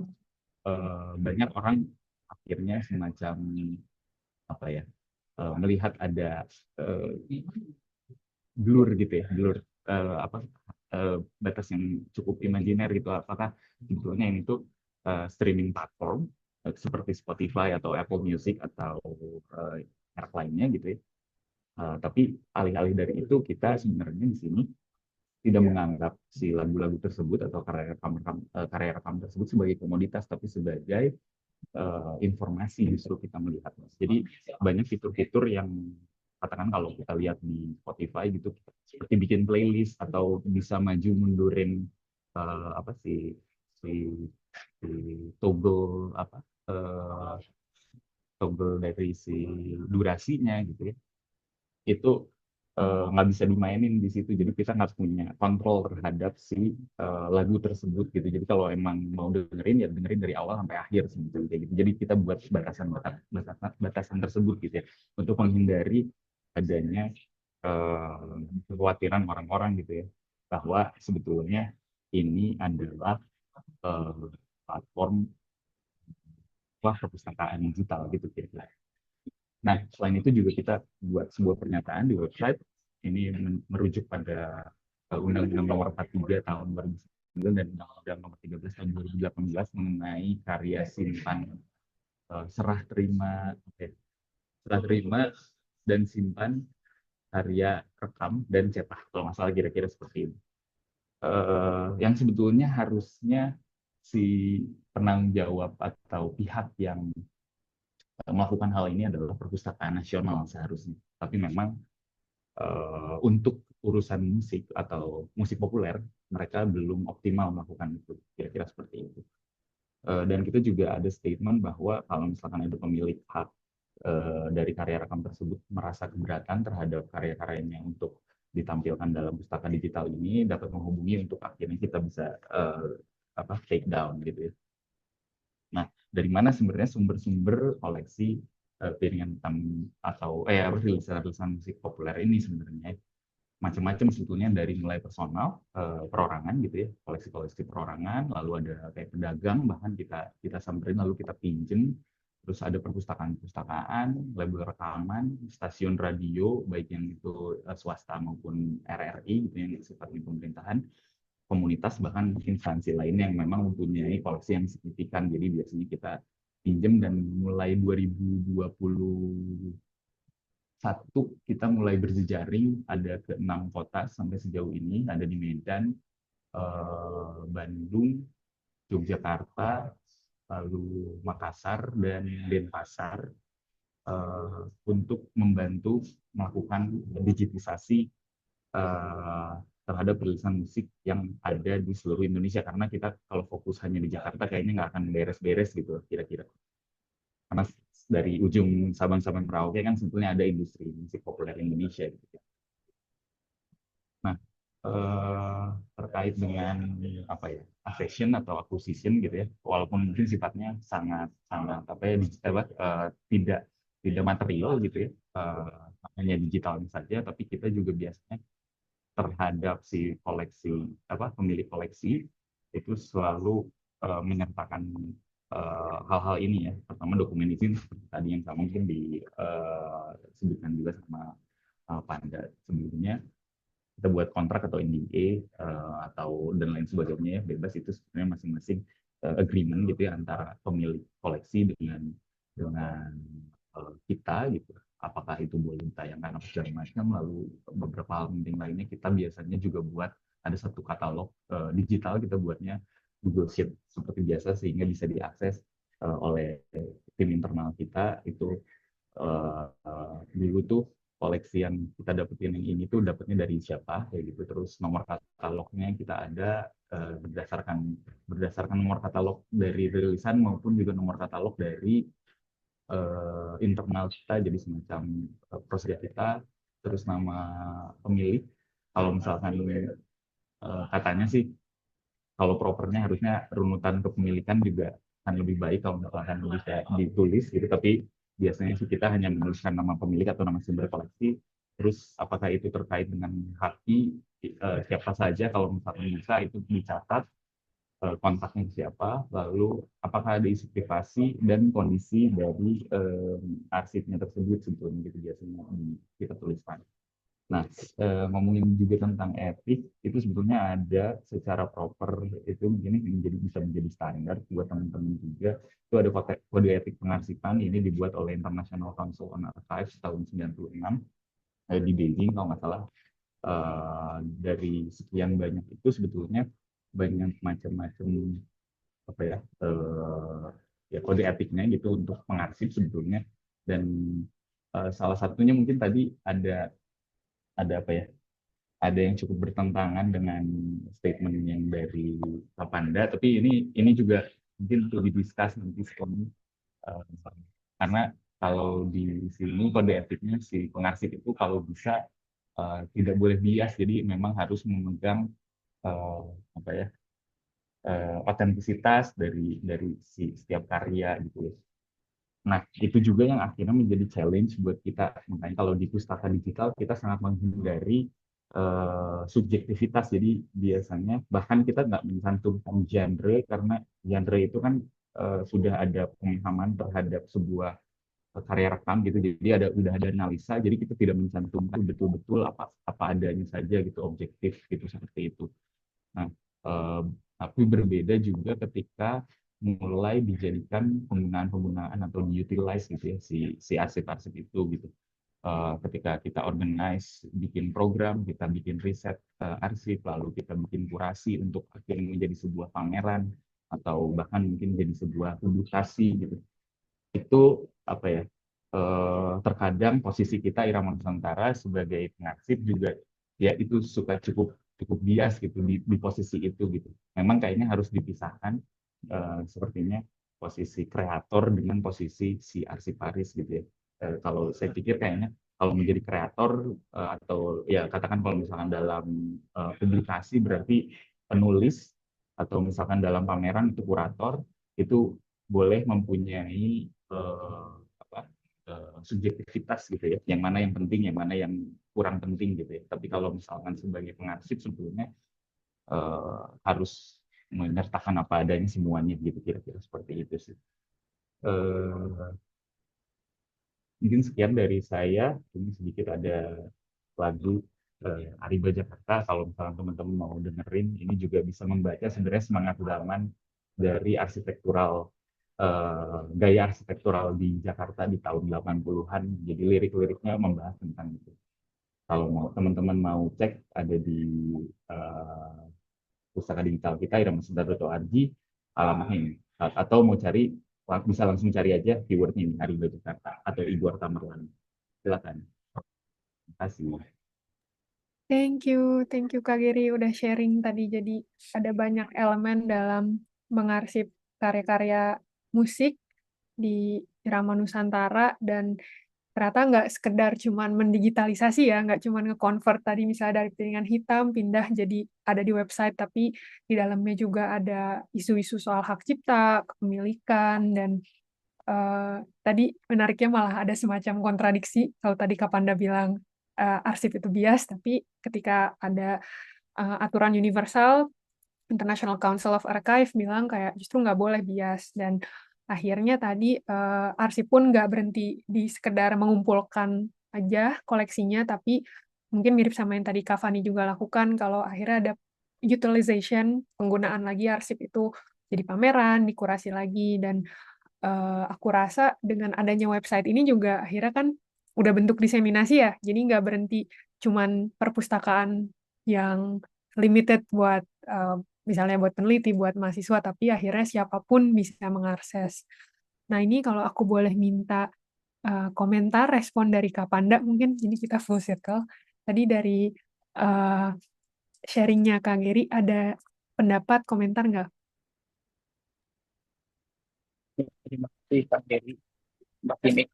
banyak orang akhirnya semacam apa ya, melihat ada blur gitu ya, batas yang cukup imajiner gitu. Apakah sebetulnya ini tuh streaming platform seperti Spotify atau Apple Music atau merek lainnya gitu ya. Tapi alih-alih dari itu kita sebenarnya di sini tidak menganggap si lagu-lagu tersebut atau karya rekam tersebut sebagai komoditas, tapi sebagai informasi justru kita melihat. Jadi banyak fitur-fitur yang katakan kalau kita lihat di Spotify gitu, seperti bikin playlist atau bisa maju mundurin si si toggle uh, toggle dari si durasinya gitu ya, itu nggak bisa dimainin di situ. Jadi kita nggak punya kontrol terhadap si lagu tersebut gitu. Jadi kalau emang mau dengerin ya dengerin dari awal sampai akhir sebetulnya kayak gitu. Jadi kita buat batasan tersebut gitu ya, untuk menghindari adanya kekhawatiran orang-orang gitu ya, bahwa sebetulnya ini adalah platform perpustakaan digital gitu kira-kira. Nah, selain itu juga kita buat sebuah pernyataan di website. Ini merujuk pada Undang-Undang Nomor 43 tahun 2009 dan Undang-Undang Nomor 13 tahun 2018 mengenai karya simpan, serah terima dan simpan karya rekam dan cetak, kalau nggak salah kira-kira seperti ini. Yang sebetulnya harusnya si penanggung jawab atau pihak yang melakukan hal ini adalah perpustakaan nasional seharusnya. Tapi memang untuk urusan musik atau musik populer, mereka belum optimal melakukan itu, kira-kira seperti itu. Dan kita juga ada statement bahwa kalau misalkan ada pemilik hak dari karya rekam tersebut merasa keberatan terhadap karya-karyanya untuk ditampilkan dalam pustaka digital ini, dapat menghubungi untuk akhirnya kita bisa take down gitu ya. Nah, dari mana sebenarnya sumber-sumber koleksi piringan hitam atau rilisan musik populer ini sebenarnya? Macam-macam sebetulnya, dari mulai personal, perorangan gitu ya, koleksi-koleksi perorangan, lalu ada kayak pedagang, bahkan kita samperin lalu kita pinjem, terus ada perpustakaan-perpustakaan, label rekaman, stasiun radio, baik yang itu swasta maupun RRI gitu yang sifatnya pemerintahan, komunitas, bahkan instansi lainnya yang memang mempunyai koleksi yang signifikan. Jadi biasanya kita pinjam, dan mulai 2021 kita mulai berjejaring, ada ke 6 kota sampai sejauh ini, ada di Medan, Bandung, Yogyakarta, lalu Makassar, dan Denpasar, untuk membantu melakukan digitisasi terhadap rilisan musik yang ada di seluruh Indonesia. Karena kita kalau fokus hanya di Jakarta kayaknya nggak akan beres-beres gitu kira-kira. Karena dari ujung Sabang sampai Merauke kan sebetulnya ada industri musik populer Indonesia gitu. Nah, terkait dengan accession atau acquisition gitu ya, walaupun mungkin sifatnya sangat tidak material gitu ya, hanya digitalnya saja, tapi kita juga biasanya terhadap si pemilik koleksi itu selalu menyertakan hal-hal ini ya. Pertama, dokumen izin seperti tadi yang sama mungkin disebutkan juga sama Panda sebelumnya. Kita buat kontrak atau NDA atau dan lain sebagainya ya, bebas, itu sebenarnya masing-masing agreement gitu ya antara pemilik koleksi dengan kita gitu. Apakah itu boleh ditayangkan atau segala macam. Lalu beberapa hal penting lainnya kita biasanya juga buat ada satu katalog digital, kita buatnya Google Sheet seperti biasa sehingga bisa diakses oleh tim internal kita. Itu dulu tuh koleksi yang kita dapetin yang ini tuh dapetnya dari siapa kayak gitu, terus nomor katalognya kita ada berdasarkan nomor katalog dari rilisan maupun juga nomor katalog dari internal kita, jadi semacam prosedur kita, terus nama pemilik. Kalau misalkan katanya sih kalau propernya harusnya runutan kepemilikan juga akan lebih baik kalau misalkan bisa ditulis gitu, tapi biasanya sih kita hanya menuliskan nama pemilik atau nama sumber koleksi, terus apakah itu terkait dengan haki siapa saja, kalau misalkan bisa itu dicatat kontaknya siapa, lalu apakah ada isi privasi dan kondisi dari arsipnya tersebut sebetulnya gitu biasanya kita tuliskan. Nah, ngomongin juga tentang etik, itu sebetulnya ada secara proper, itu mungkin bisa menjadi standar buat teman-teman juga. Itu ada kode etik pengarsipan, ini dibuat oleh International Council on Archives tahun 96 di Beijing kalau nggak salah. Dari sekian banyak itu sebetulnya banyak macam-macam apa ya, ya kode etiknya gitu untuk pengarsip sebetulnya. Dan salah satunya mungkin tadi ada apa ya, ada yang cukup bertentangan dengan statement yang dari Kapanda, tapi ini juga mungkin perlu didiskus nanti sekarang. Karena kalau di sini kode etiknya si pengarsip itu kalau bisa tidak boleh bias, jadi memang harus memegang uh, apa ya, otentisitas dari si setiap karya gitu ya. Nah, itu juga yang akhirnya menjadi challenge buat kita. Makanya kalau di pustaka digital kita sangat menghindari subjektivitas. Jadi biasanya bahkan kita nggak mencantumkan genre, karena genre itu kan sudah ada pemahaman terhadap sebuah karya rekam gitu. Jadi udah ada analisa. Jadi kita tidak mencantumkan betul-betul apa adanya saja gitu, objektif gitu seperti itu. Nah, eh, tapi berbeda juga ketika mulai dijadikan penggunaan atau diutilize gitu ya si arsip-arsip itu gitu. Ketika kita organize, bikin program, kita bikin riset arsip, lalu kita bikin kurasi untuk akhirnya menjadi sebuah pameran atau bahkan mungkin jadi sebuah publikasi gitu. Itu apa ya? Terkadang posisi kita Irama Nusantara sebagai pengarsip juga ya itu suka cukup cukup bias gitu di posisi itu gitu. Memang kayaknya harus dipisahkan sepertinya posisi kreator dengan posisi si arsiparis gitu ya. Kalau saya pikir kayaknya kalau menjadi kreator atau ya katakan kalau misalkan dalam publikasi berarti penulis, atau misalkan dalam pameran itu kurator, itu boleh mempunyai apa, subjektivitas gitu ya, yang mana yang penting, yang mana yang kurang penting gitu ya. Tapi kalau misalkan sebagai pengarsip sebetulnya harus menyertakan apa adanya semuanya gitu, kira-kira seperti itu sih. Mungkin sekian dari saya. Ini sedikit ada lagu Ariba Jakarta. Kalau misalnya teman-teman mau dengerin, ini juga bisa membaca sebenarnya semangat zaman dari gaya arsitektural di Jakarta di tahun 80-an. Jadi lirik-liriknya membahas tentang itu. Kalau mau teman-teman mau cek, ada di uh, pustaka digital kita iramasundar.org, alamatnya ini. Atau mau cari, bisa langsung cari aja keywordnya ini, Ariba Jakarta atau Igor Tamerlan. Silakan. Terima kasih. Thank you Kak Giri udah sharing tadi. Jadi ada banyak elemen dalam mengarsip karya-karya musik di Irama Nusantara, dan ternyata nggak sekedar cuman mendigitalisasi ya, nggak cuman nge-convert tadi misalnya dari piringan hitam pindah jadi ada di website, tapi di dalamnya juga ada isu-isu soal hak cipta, kepemilikan, dan tadi menariknya malah ada semacam kontradiksi. Kalau tadi Kapanda bilang arsip itu bias, tapi ketika ada aturan universal, International Council of Archive bilang kayak justru nggak boleh bias. Dan akhirnya tadi arsip pun nggak berhenti di sekedar mengumpulkan aja koleksinya, tapi mungkin mirip sama yang tadi Kak Fani juga lakukan, kalau akhirnya ada utilization, penggunaan lagi arsip itu jadi pameran, dikurasi lagi, dan aku rasa dengan adanya website ini juga akhirnya kan udah bentuk diseminasi ya, jadi nggak berhenti cuman perpustakaan yang limited buat misalnya buat peneliti, buat mahasiswa, tapi akhirnya siapapun bisa mengakses. Nah ini kalau aku boleh minta komentar, respon dari Kak Panda mungkin, jadi kita full circle. Tadi dari uh, sharingnya Kak Geri, ada pendapat, komentar nggak? Terima kasih Kak Dewi, Mbak Kimi.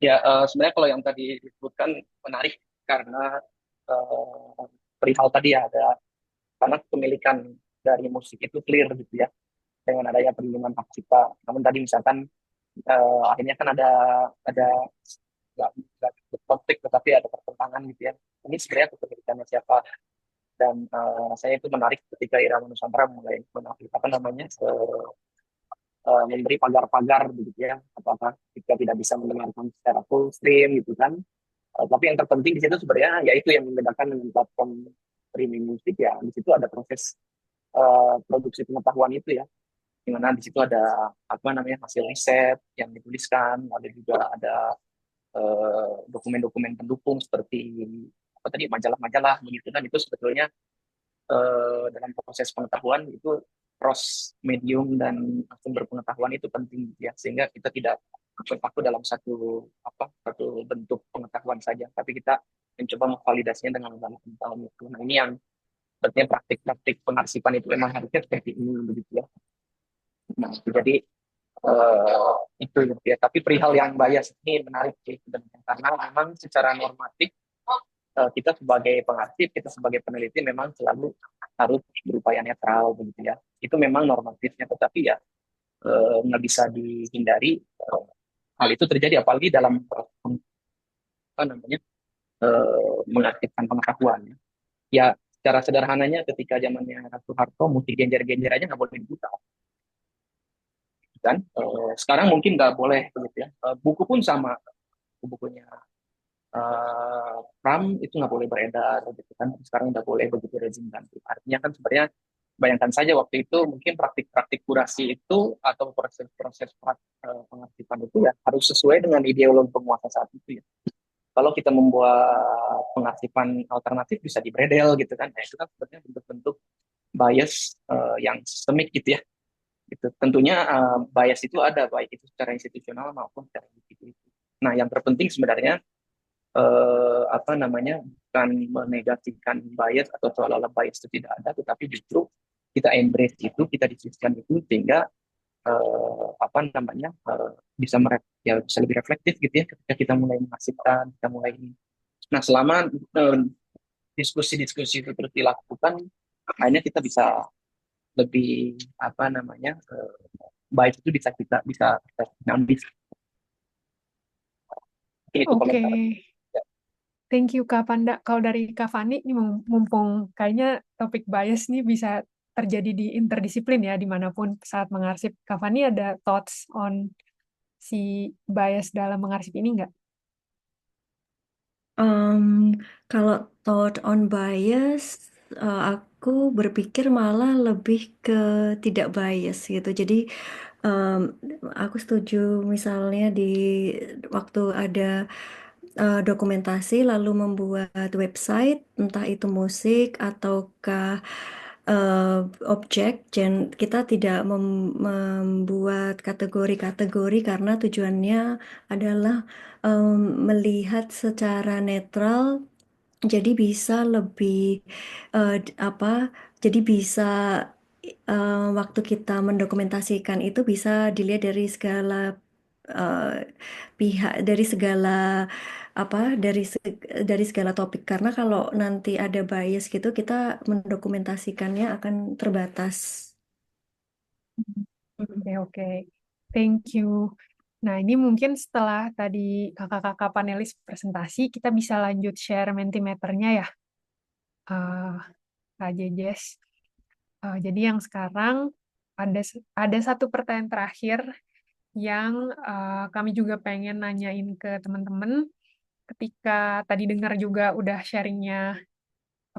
Ya, sebenarnya kalau yang tadi disebutkan menarik karena perihal tadi ya ada karena kepemilikan dari musik itu clear gitu ya dengan adanya perlindungan hak cipta. Namun tadi misalkan akhirnya kan ada nggak nggak konflik tetapi ada pertentangan gitu ya. Ini sebenarnya kepemilikannya siapa dan saya itu menarik ketika Irama Nusantara mulai apa namanya memberi pagar-pagar begitu ya apakah kita tidak bisa mendengarkan secara full stream gitu kan. Tapi yang terpenting di situ sebenarnya yaitu yang membedakan dengan platform streaming musik ya di situ ada proses produksi pengetahuan itu ya di mana di situ ada apa namanya hasil riset yang dituliskan lalu juga ada dokumen-dokumen pendukung seperti apa tadi majalah-majalah begitu kan itu sebetulnya dalam proses pengetahuan itu cross medium dan sumber pengetahuan itu penting gitu ya sehingga kita tidak terpaku dalam satu bentuk pengetahuan saja tapi kita mencoba memvalidasinya dengan dalam pengetahuan itu. Nah ini yang sepertinya praktik-praktik pengarsipan itu memang harusnya seperti ini begitu ya. Nah jadi itu gitu ya. Tapi perihal yang bias ini menarik sih sebenarnya karena memang secara normatif kita sebagai pengarsip, kita sebagai peneliti memang selalu harus berupaya netral begitu ya. Itu memang normatifnya, tetapi ya nggak bisa dihindari hal itu terjadi apalagi dalam apa namanya mengarsipkan pengetahuan. Ya secara sederhananya ketika zamannya Soeharto musik genjer-genjer aja nggak boleh dibuka kan. Sekarang mungkin nggak boleh begitu ya. Buku pun sama bukunya Pram itu nggak boleh beredar gitu kan sekarang nggak boleh begitu rezim ganti artinya kan sebenarnya bayangkan saja waktu itu mungkin praktik-praktik kurasi itu atau proses-proses pengarsipan itu ya harus sesuai dengan ideologi penguasa saat itu ya kalau kita membuat pengarsipan alternatif bisa dibredel gitu kan nah, itu kan sebenarnya bentuk-bentuk bias yang sistemik gitu ya gitu tentunya bias itu ada baik itu secara institusional maupun secara individu. Nah yang terpenting sebenarnya apa namanya bukan menegasikan bias atau seolah-olah bias itu tidak ada, tetapi justru kita embrace itu, kita diskusikan itu sehingga apa namanya ya bisa lebih reflektif gitu ya ketika kita mulai mengasihkan, kita mulai ini. Nah selama diskusi-diskusi itu terus dilakukan, akhirnya kita bisa lebih apa namanya bias itu bisa ngambil. Itu Oke, komentar. thank you Kak Panda. Kalau dari Kak Fani, ini mumpung kayaknya topik bias nih bisa terjadi di interdisiplin ya, dimanapun saat mengarsip. Kak Fani ada thoughts on si bias dalam mengarsip ini nggak? Um, Kalau thought on bias, aku berpikir malah lebih ke tidak bias gitu. Jadi um, aku setuju misalnya di waktu ada dokumentasi lalu membuat website, entah itu musik ataukah objek, dan kita tidak membuat kategori-kategori karena tujuannya adalah melihat secara netral, jadi bisa lebih apa? Jadi bisa waktu kita mendokumentasikan itu bisa dilihat dari segala eh, pihak, dari segala apa, dari segala topik. Karena kalau nanti ada bias gitu, kita mendokumentasikannya akan terbatas. Oke, oke. Thank you. Nah, ini mungkin setelah tadi kakak-kakak panelis presentasi, kita bisa lanjut share Mentimeternya ya, Kak Jejes. Jadi yang sekarang ada satu pertanyaan terakhir yang kami juga pengen nanyain ke teman-teman. Ketika tadi dengar juga udah sharingnya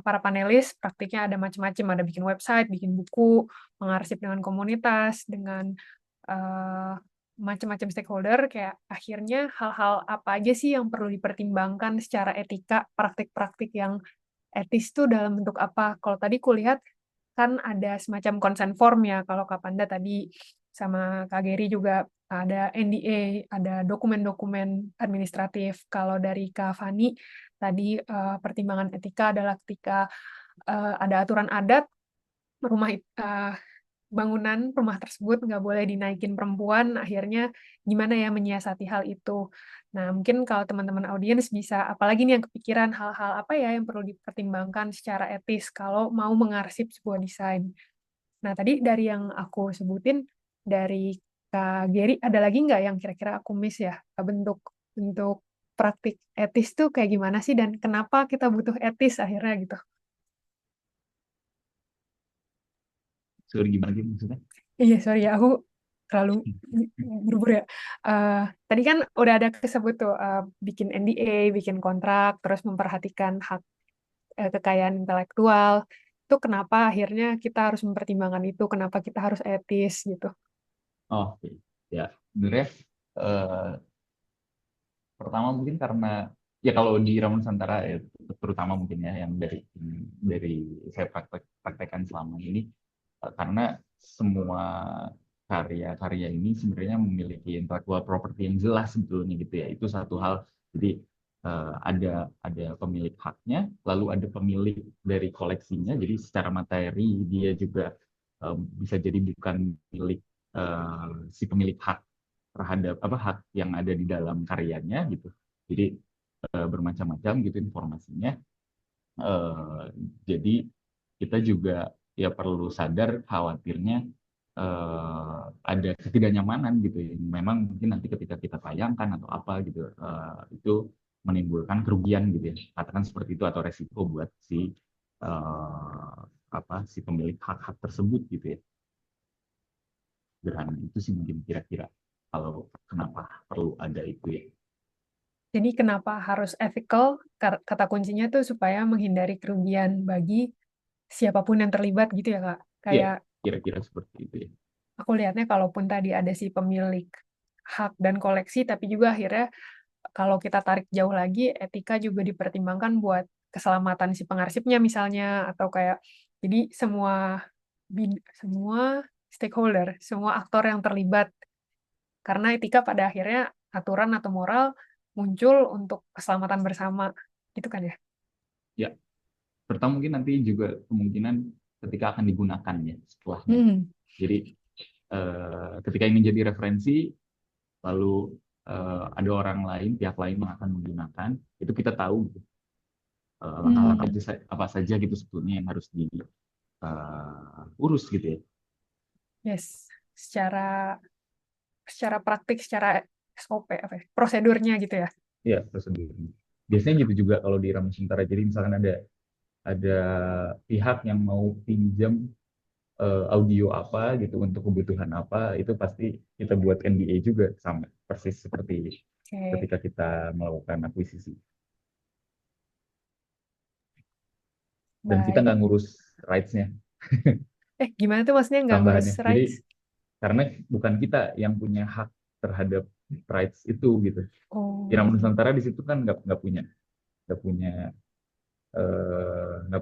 para panelis praktiknya ada macam-macam, ada bikin website, bikin buku, mengarsip dengan komunitas, dengan eh, macam-macam stakeholder, kayak akhirnya hal-hal apa aja sih yang perlu dipertimbangkan secara etika, praktik-praktik yang etis tuh dalam bentuk apa? Kalau tadi kulihat kan ada semacam consent form ya, kalau Kak Panda tadi sama Kak Geri juga ada NDA, ada dokumen-dokumen administratif. Kalau dari Kak Fani tadi pertimbangan etika adalah ketika ada aturan adat, rumah bangunan rumah tersebut nggak boleh dinaikin perempuan, akhirnya gimana ya menyiasati hal itu. Nah, mungkin kalau teman-teman audiens bisa, apalagi nih yang kepikiran hal-hal apa ya yang perlu dipertimbangkan secara etis kalau mau mengarsip sebuah desain. Nah, tadi dari yang aku sebutin, dari Kak Geri, ada lagi nggak yang kira-kira aku miss ya? Bentuk bentuk praktik etis tuh kayak gimana sih dan kenapa kita butuh etis akhirnya gitu? Sorry, gimana gitu maksudnya? Iya, sorry ya, aku terlalu buru-buru ya. Tadi kan udah ada kesebut tuh, bikin NDA, bikin kontrak, terus memperhatikan hak kekayaan intelektual. Itu kenapa akhirnya kita harus mempertimbangkan itu, kenapa kita harus etis gitu. Oh, oke. Ya, sebenarnya eh, pertama mungkin karena ya kalau di Ramun Nusantara ya, terutama mungkin ya yang dari saya praktekkan selama ini, karena semua karya-karya ini sebenarnya memiliki intellectual property yang jelas sebetulnya gitu ya. Itu satu hal. Jadi ada pemilik haknya, lalu ada pemilik dari koleksinya. Jadi secara materi dia juga bisa jadi bukan milik si pemilik hak terhadap apa hak yang ada di dalam karyanya gitu. Jadi bermacam-macam gitu informasinya. Eh, jadi kita juga ya perlu sadar khawatirnya ada ketidaknyamanan gitu ya. Memang mungkin nanti ketika kita tayangkan atau apa gitu itu menimbulkan kerugian gitu ya. Katakan seperti itu atau resiko buat si si pemilik hak-hak tersebut gitu ya. Sederhana itu sih mungkin kira-kira kalau kenapa perlu ada itu ya. Jadi kenapa harus ethical? Kata kuncinya tuh supaya menghindari kerugian bagi siapapun yang terlibat gitu ya, Kak. Iya, Kayak kira-kira seperti itu ya. aku lihatnya kalaupun tadi ada si pemilik hak dan koleksi, tapi juga akhirnya kalau kita tarik jauh lagi, etika juga dipertimbangkan buat keselamatan si pengarsipnya misalnya, atau kayak jadi semua stakeholder, semua aktor yang terlibat, karena etika pada akhirnya aturan atau moral muncul untuk keselamatan bersama, gitu kan ya? Ya, serta mungkin nanti juga kemungkinan ketika akan digunakan ya setelahnya. Hmm. Jadi ketika ini jadi referensi, lalu ada orang lain, pihak lain yang akan menggunakan, itu kita tahu gitu, langkah-langkah apa saja gitu sebetulnya yang harus diurus gitu ya. Yes, secara praktik, secara SOP, apa ya, prosedurnya gitu ya. Iya, prosedurnya. Biasanya gitu juga kalau di Ramu Nusantara. Jadi misalkan ada pihak yang mau pinjam audio apa gitu untuk kebutuhan apa, itu pasti kita buat NDA juga sama persis seperti Oke, ketika kita melakukan akuisisi. Dan kita baik. nggak ngurus rights-nya Gimana tuh maksudnya nggak ngurus tambahannya. Jadi rights? karena bukan kita yang punya hak terhadap rights itu gitu. Irama Oh, Nusantara di situ kan nggak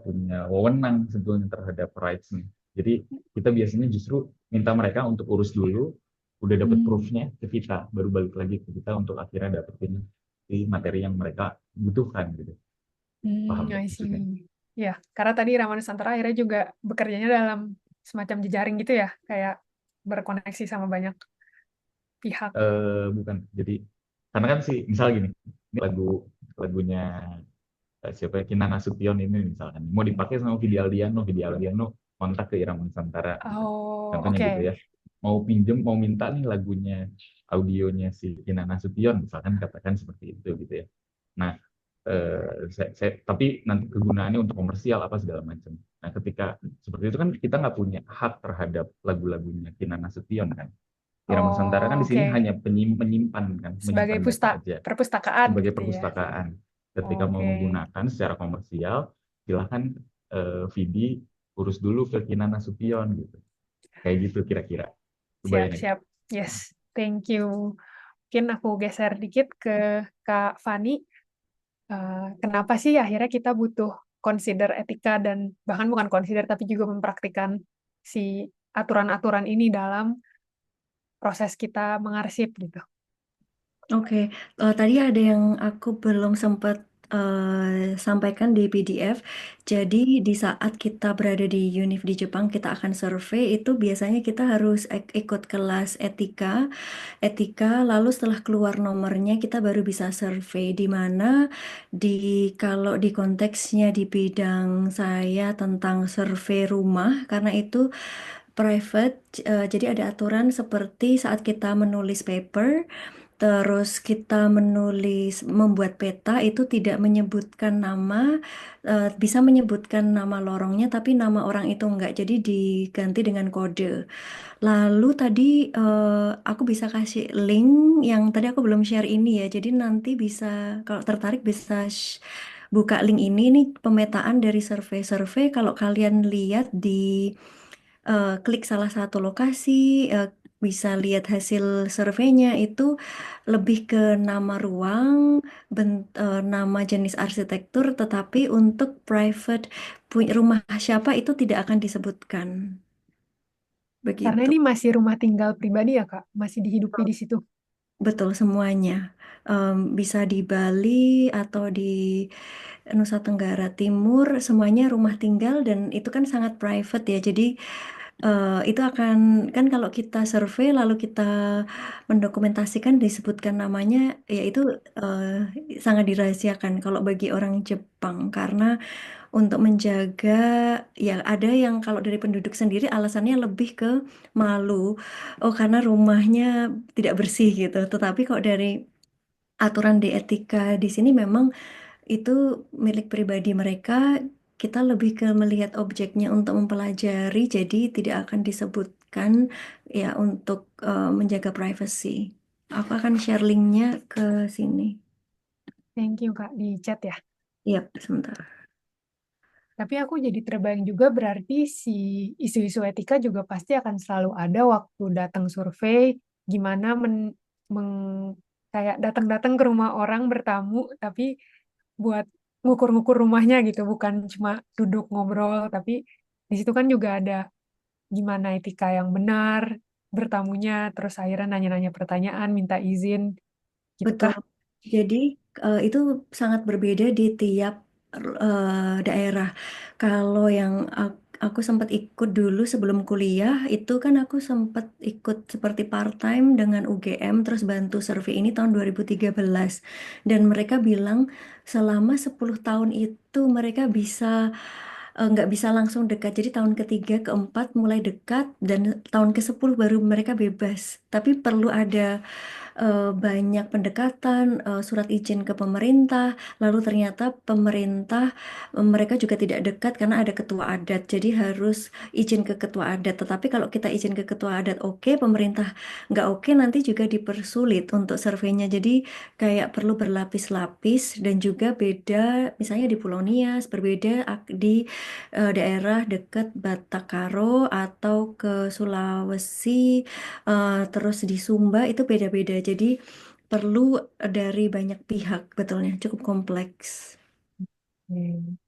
punya wewenang sebetulnya terhadap rights-nya. Jadi kita biasanya justru minta mereka untuk urus dulu, udah dapet proof-nya ke kita, baru balik lagi ke kita untuk akhirnya dapetin si materi yang mereka butuhkan gitu. Paham ya I maksudnya? see. Ya, karena tadi Ramah Nusantara akhirnya juga bekerjanya dalam semacam jejaring gitu ya, kayak berkoneksi sama banyak pihak. Bukan. Jadi karena kan sih misal gini, ini lagunya siapa ya, Kinan Nasution ini misalkan mau dipakai sama Vidi Aldiano kontak ke Irama Nusantara gitu. Oh, Contohnya gitu oke. ya. Mau minta nih lagunya audionya si Kinan Nasution misalkan katakan seperti itu gitu ya. Nah, tapi nanti kegunaannya untuk komersial apa segala macam. Nah, ketika seperti itu kan kita nggak punya hak terhadap lagu-lagunya Kinan Nasution kan. Irama Nusantara kan Oh, di sini oke. hanya penyimpan kan, Sebagai menyimpan data aja perpustakaan sebagai gitu ya. perpustakaan. Ketika mau Oke. menggunakan secara komersial, silahkan Vidi urus dulu ke Kinan Nasution gitu. Kayak gitu kira-kira. Siap, Kebayang ya? siap. Yes, thank you. Mungkin aku geser dikit ke Kak Fani. Kenapa sih akhirnya kita butuh consider etika dan bahkan bukan consider tapi juga mempraktikkan si aturan-aturan ini dalam proses kita mengarsip gitu. Oke, tadi ada yang aku belum sempat sampaikan di PDF. Jadi di saat kita berada di univ di Jepang, kita akan survei itu biasanya kita harus ikut kelas etika, lalu setelah keluar nomornya kita baru bisa survei. Di mana kalau di konteksnya di bidang saya tentang survei rumah, karena itu private, jadi ada aturan seperti saat kita menulis paper. Terus kita membuat peta itu tidak menyebutkan nama, bisa menyebutkan nama lorongnya, tapi nama orang itu enggak. Jadi diganti dengan kode. Lalu tadi aku bisa kasih link yang tadi aku belum share ini ya. Jadi nanti bisa, kalau tertarik bisa buka link ini. Ini pemetaan dari survei-survei. Kalau kalian lihat klik salah satu lokasi, bisa lihat hasil surveinya itu lebih ke nama ruang, nama jenis arsitektur, tetapi untuk private rumah siapa itu tidak akan disebutkan. Karena Begitu. ini masih rumah tinggal pribadi ya, Kak, masih dihidupi di situ. Betul semuanya. Bisa di Bali atau di Nusa Tenggara Timur, semuanya rumah tinggal dan itu kan sangat private ya. Jadi itu akan kan kalau kita survei lalu kita mendokumentasikan disebutkan namanya, ya itu sangat dirahasiakan kalau bagi orang Jepang karena untuk menjaga ya ada yang kalau dari penduduk sendiri alasannya lebih ke malu, oh karena rumahnya tidak bersih gitu. Tetapi kok dari aturan di etika di sini memang itu milik pribadi mereka, kita lebih ke melihat objeknya untuk mempelajari, jadi tidak akan disebutkan ya untuk menjaga privacy. Aku akan share linknya ke sini. Thank you, Kak, di chat ya. Yap, sebentar. Tapi aku jadi terbayang juga berarti si isu-isu etika juga pasti akan selalu ada waktu datang survei, gimana kayak datang-datang ke rumah orang bertamu, tapi buat ngukur-ngukur rumahnya gitu, bukan cuma duduk ngobrol, tapi di situ kan juga ada gimana etika yang benar bertamunya, terus akhirnya nanya-nanya pertanyaan, minta izin, gitu Betul. kah? Jadi itu sangat berbeda di tiap daerah. Kalau yang aku sempat ikut dulu sebelum kuliah, itu kan aku sempat ikut seperti part-time dengan UGM, terus bantu survei ini tahun 2013. Dan mereka bilang selama 10 tahun itu mereka nggak bisa langsung dekat. Jadi tahun ketiga, keempat mulai dekat, dan tahun ke-10 baru mereka bebas. Tapi perlu ada banyak pendekatan, surat izin ke pemerintah, lalu ternyata pemerintah mereka juga tidak dekat karena ada ketua adat, jadi harus izin ke ketua adat. Tetapi kalau kita izin ke ketua adat oke, pemerintah nggak oke, nanti juga dipersulit untuk surveinya. Jadi kayak perlu berlapis-lapis dan juga beda, misalnya di Pulau Nias berbeda di daerah dekat Batakaro atau ke Sulawesi. Terus di Sumba itu beda-beda. Jadi perlu dari banyak pihak, betulnya cukup kompleks. Hmm.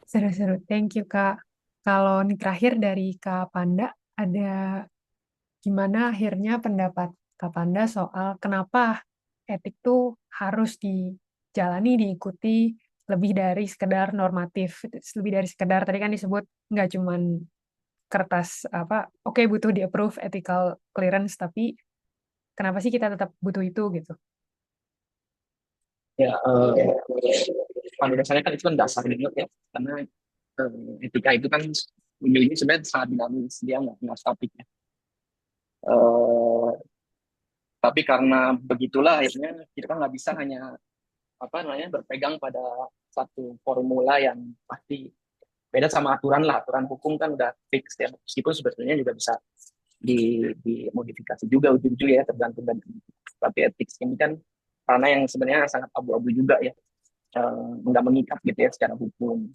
Seru-seru. Thank you, Kak. Kalau nih terakhir dari Kak Panda, ada gimana akhirnya pendapat Kak Panda soal kenapa etik tuh harus dijalani, diikuti lebih dari sekedar normatif, lebih dari sekedar tadi kan disebut nggak cuman kertas apa, oke butuh di approve ethical clearance, tapi kenapa sih kita tetap butuh itu gitu? Ya, pada dasarnya kan itu kan dasar banget ya, karena etika itu kan ujung-ujungnya sebenarnya sangat dinamis, dia nggak statik ya. Eh, tapi karena begitulah akhirnya kita kan nggak bisa hanya apa namanya berpegang pada satu formula yang pasti, beda sama aturan lah. Aturan hukum kan udah fix ya, meskipun sebetulnya juga bisa dimodifikasi juga ujung-ujungnya ya, tergantung dari. Tapi etik ini kan karena yang sebenarnya sangat abu-abu juga ya. nggak mengikat gitu ya secara hukum.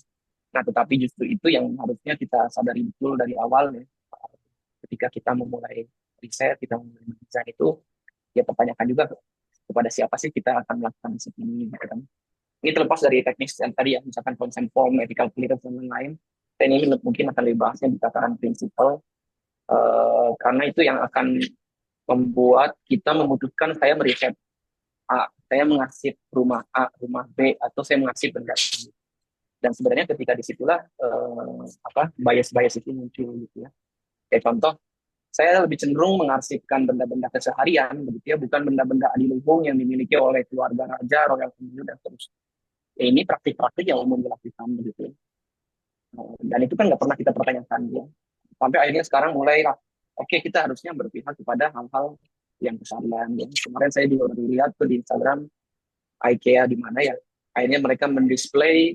Nah, tetapi justru itu yang harusnya kita sadari betul dari awal ya. Ketika kita memulai riset, kita memulai desain itu, ya pertanyakan juga kepada siapa sih kita akan melakukan riset ini, gitu kan. Ini terlepas dari teknis yang tadi ya, misalkan consent form, ethical clearance, dan lain-lain. Dan ini mungkin akan lebih bahasnya di tataran prinsipal, karena itu yang akan membuat kita memutuskan saya meriset A, saya mengasih rumah A, rumah B, atau saya mengasih benda C. Dan sebenarnya ketika disitulah bias-bias itu muncul gitu ya. Kayak contoh, saya lebih cenderung mengarsipkan benda-benda keseharian begitu ya, bukan benda-benda adiluhung yang dimiliki oleh keluarga raja, royal family dan seterusnya. Ya, ini praktik-praktik yang umum dilakukan begitu ya. Dan itu kan nggak pernah kita pertanyakan ya. Sampai akhirnya sekarang mulai lah, oke kita harusnya berpihak kepada hal-hal yang keseharian. Ya. Kemarin saya juga lihat tuh di Instagram IKEA di mana ya, akhirnya mereka mendisplay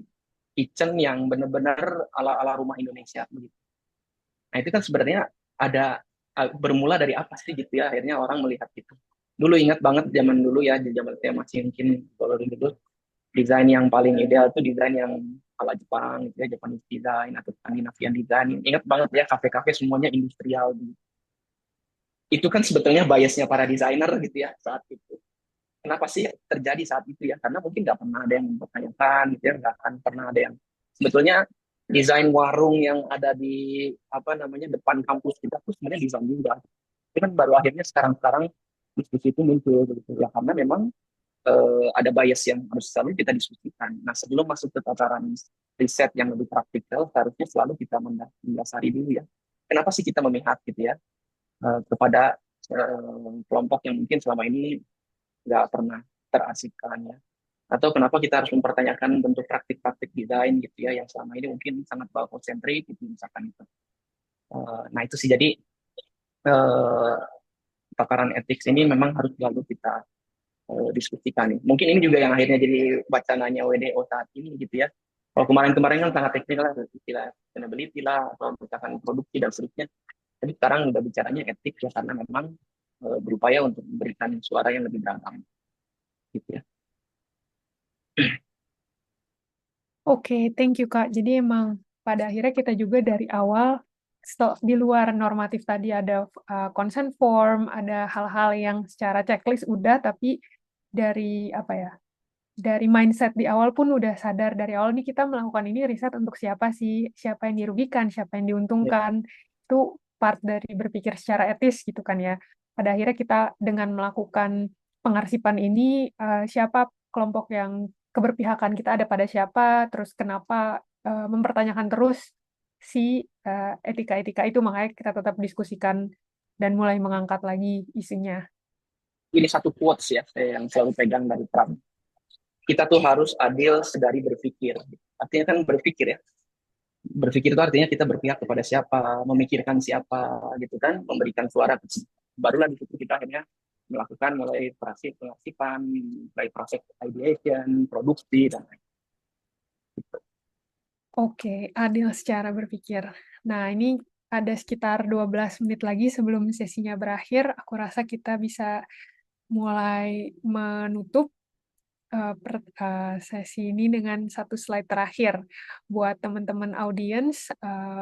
kitchen yang benar-benar ala-ala rumah Indonesia begitu. Nah itu kan sebenarnya ada bermula dari apa sih gitu ya, akhirnya orang melihat itu. Dulu ingat banget zaman dulu ya, di zaman saya masih mungkin kalau dulu desain yang paling ideal tuh desain yang ala Jepang gitu ya, Japanese design atau Scandinavian design. Ingat banget ya, kafe-kafe semuanya industrial. Itu kan sebetulnya biasnya para desainer gitu ya saat itu. Kenapa sih terjadi saat itu ya? Karena mungkin nggak pernah ada yang mempertanyakan gitu ya, nggak akan pernah ada yang sebetulnya desain warung yang ada di apa namanya depan kampus kita tuh sebenarnya desain juga. Itu kan baru akhirnya sekarang-sekarang diskusi itu muncul gitu ya, karena memang ada bias yang harus selalu kita diskusikan. Nah, sebelum masuk ke tataran riset yang lebih praktikal, seharusnya selalu kita mendasari dulu ya. Kenapa sih kita memihak gitu ya kepada kelompok yang mungkin selama ini nggak pernah terasihkan ya. Atau kenapa kita harus mempertanyakan bentuk praktik-praktik desain gitu ya yang selama ini mungkin sangat balkonsentrik gitu misalkan itu. Nah itu sih jadi uh, takaran etik ini memang harus selalu kita diskusikan. Mungkin ini juga yang akhirnya jadi wacananya WDO saat ini gitu ya. Kalau kemarin-kemarin kan sangat teknikal lah, istilah sustainability lah, atau misalkan produksi dan seterusnya. Tapi sekarang udah bicaranya etik ya, karena memang berupaya untuk memberikan suara yang lebih beragam gitu ya. Oke, thank you Kak. Jadi emang pada akhirnya kita juga dari awal di luar normatif tadi ada consent form, ada hal-hal yang secara checklist udah, tapi dari apa ya? Dari mindset di awal pun udah sadar dari awal nih kita melakukan ini riset untuk siapa sih, siapa yang dirugikan, siapa yang Ya, diuntungkan. Itu part dari berpikir secara etis gitu kan ya. Pada akhirnya kita dengan melakukan pengarsipan ini, siapa kelompok yang keberpihakan kita ada pada siapa, terus kenapa mempertanyakan terus si etika-etika itu, makanya kita tetap diskusikan dan mulai mengangkat lagi isunya. ini satu quotes ya saya yang selalu pegang dari Trump. Kita tuh harus adil sedari berpikir. Artinya kan berpikir ya. Berpikir itu artinya kita berpihak kepada siapa, memikirkan siapa gitu kan, memberikan suara. Barulah di situ kita akhirnya melakukan mulai proses pengasipan, mulai proses ideation, produksi dan lain-lain. Oke, adil secara berpikir. Nah, ini ada sekitar 12 menit lagi sebelum sesinya berakhir. Aku rasa kita bisa mulai menutup sesi ini dengan satu slide terakhir. Buat teman-teman audiens,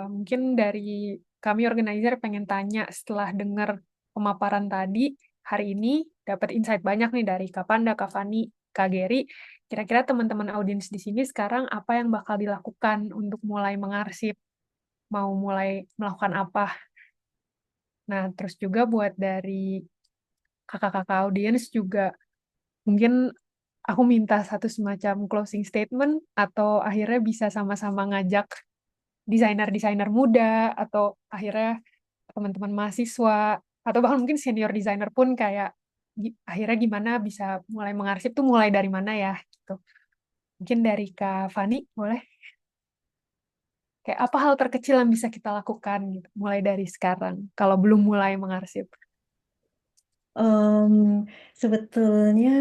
mungkin dari kami organizer pengen tanya setelah dengar pemaparan tadi, hari ini dapat insight banyak nih dari Kak Panda, Kak Fani, Kak Geri. Kira-kira teman-teman audiens di sini sekarang apa yang bakal dilakukan untuk mulai mengarsip, mau mulai melakukan apa? Nah, terus juga buat dari kakak-kakak audiens juga mungkin aku minta satu semacam closing statement atau akhirnya bisa sama-sama ngajak desainer-desainer muda atau akhirnya teman-teman mahasiswa atau bahkan mungkin senior desainer pun kayak akhirnya gimana bisa mulai mengarsip tuh mulai dari mana ya gitu. Mungkin dari Kak Fani boleh? Kayak apa hal terkecil yang bisa kita lakukan gitu mulai dari sekarang kalau belum mulai mengarsip. Em, sebetulnya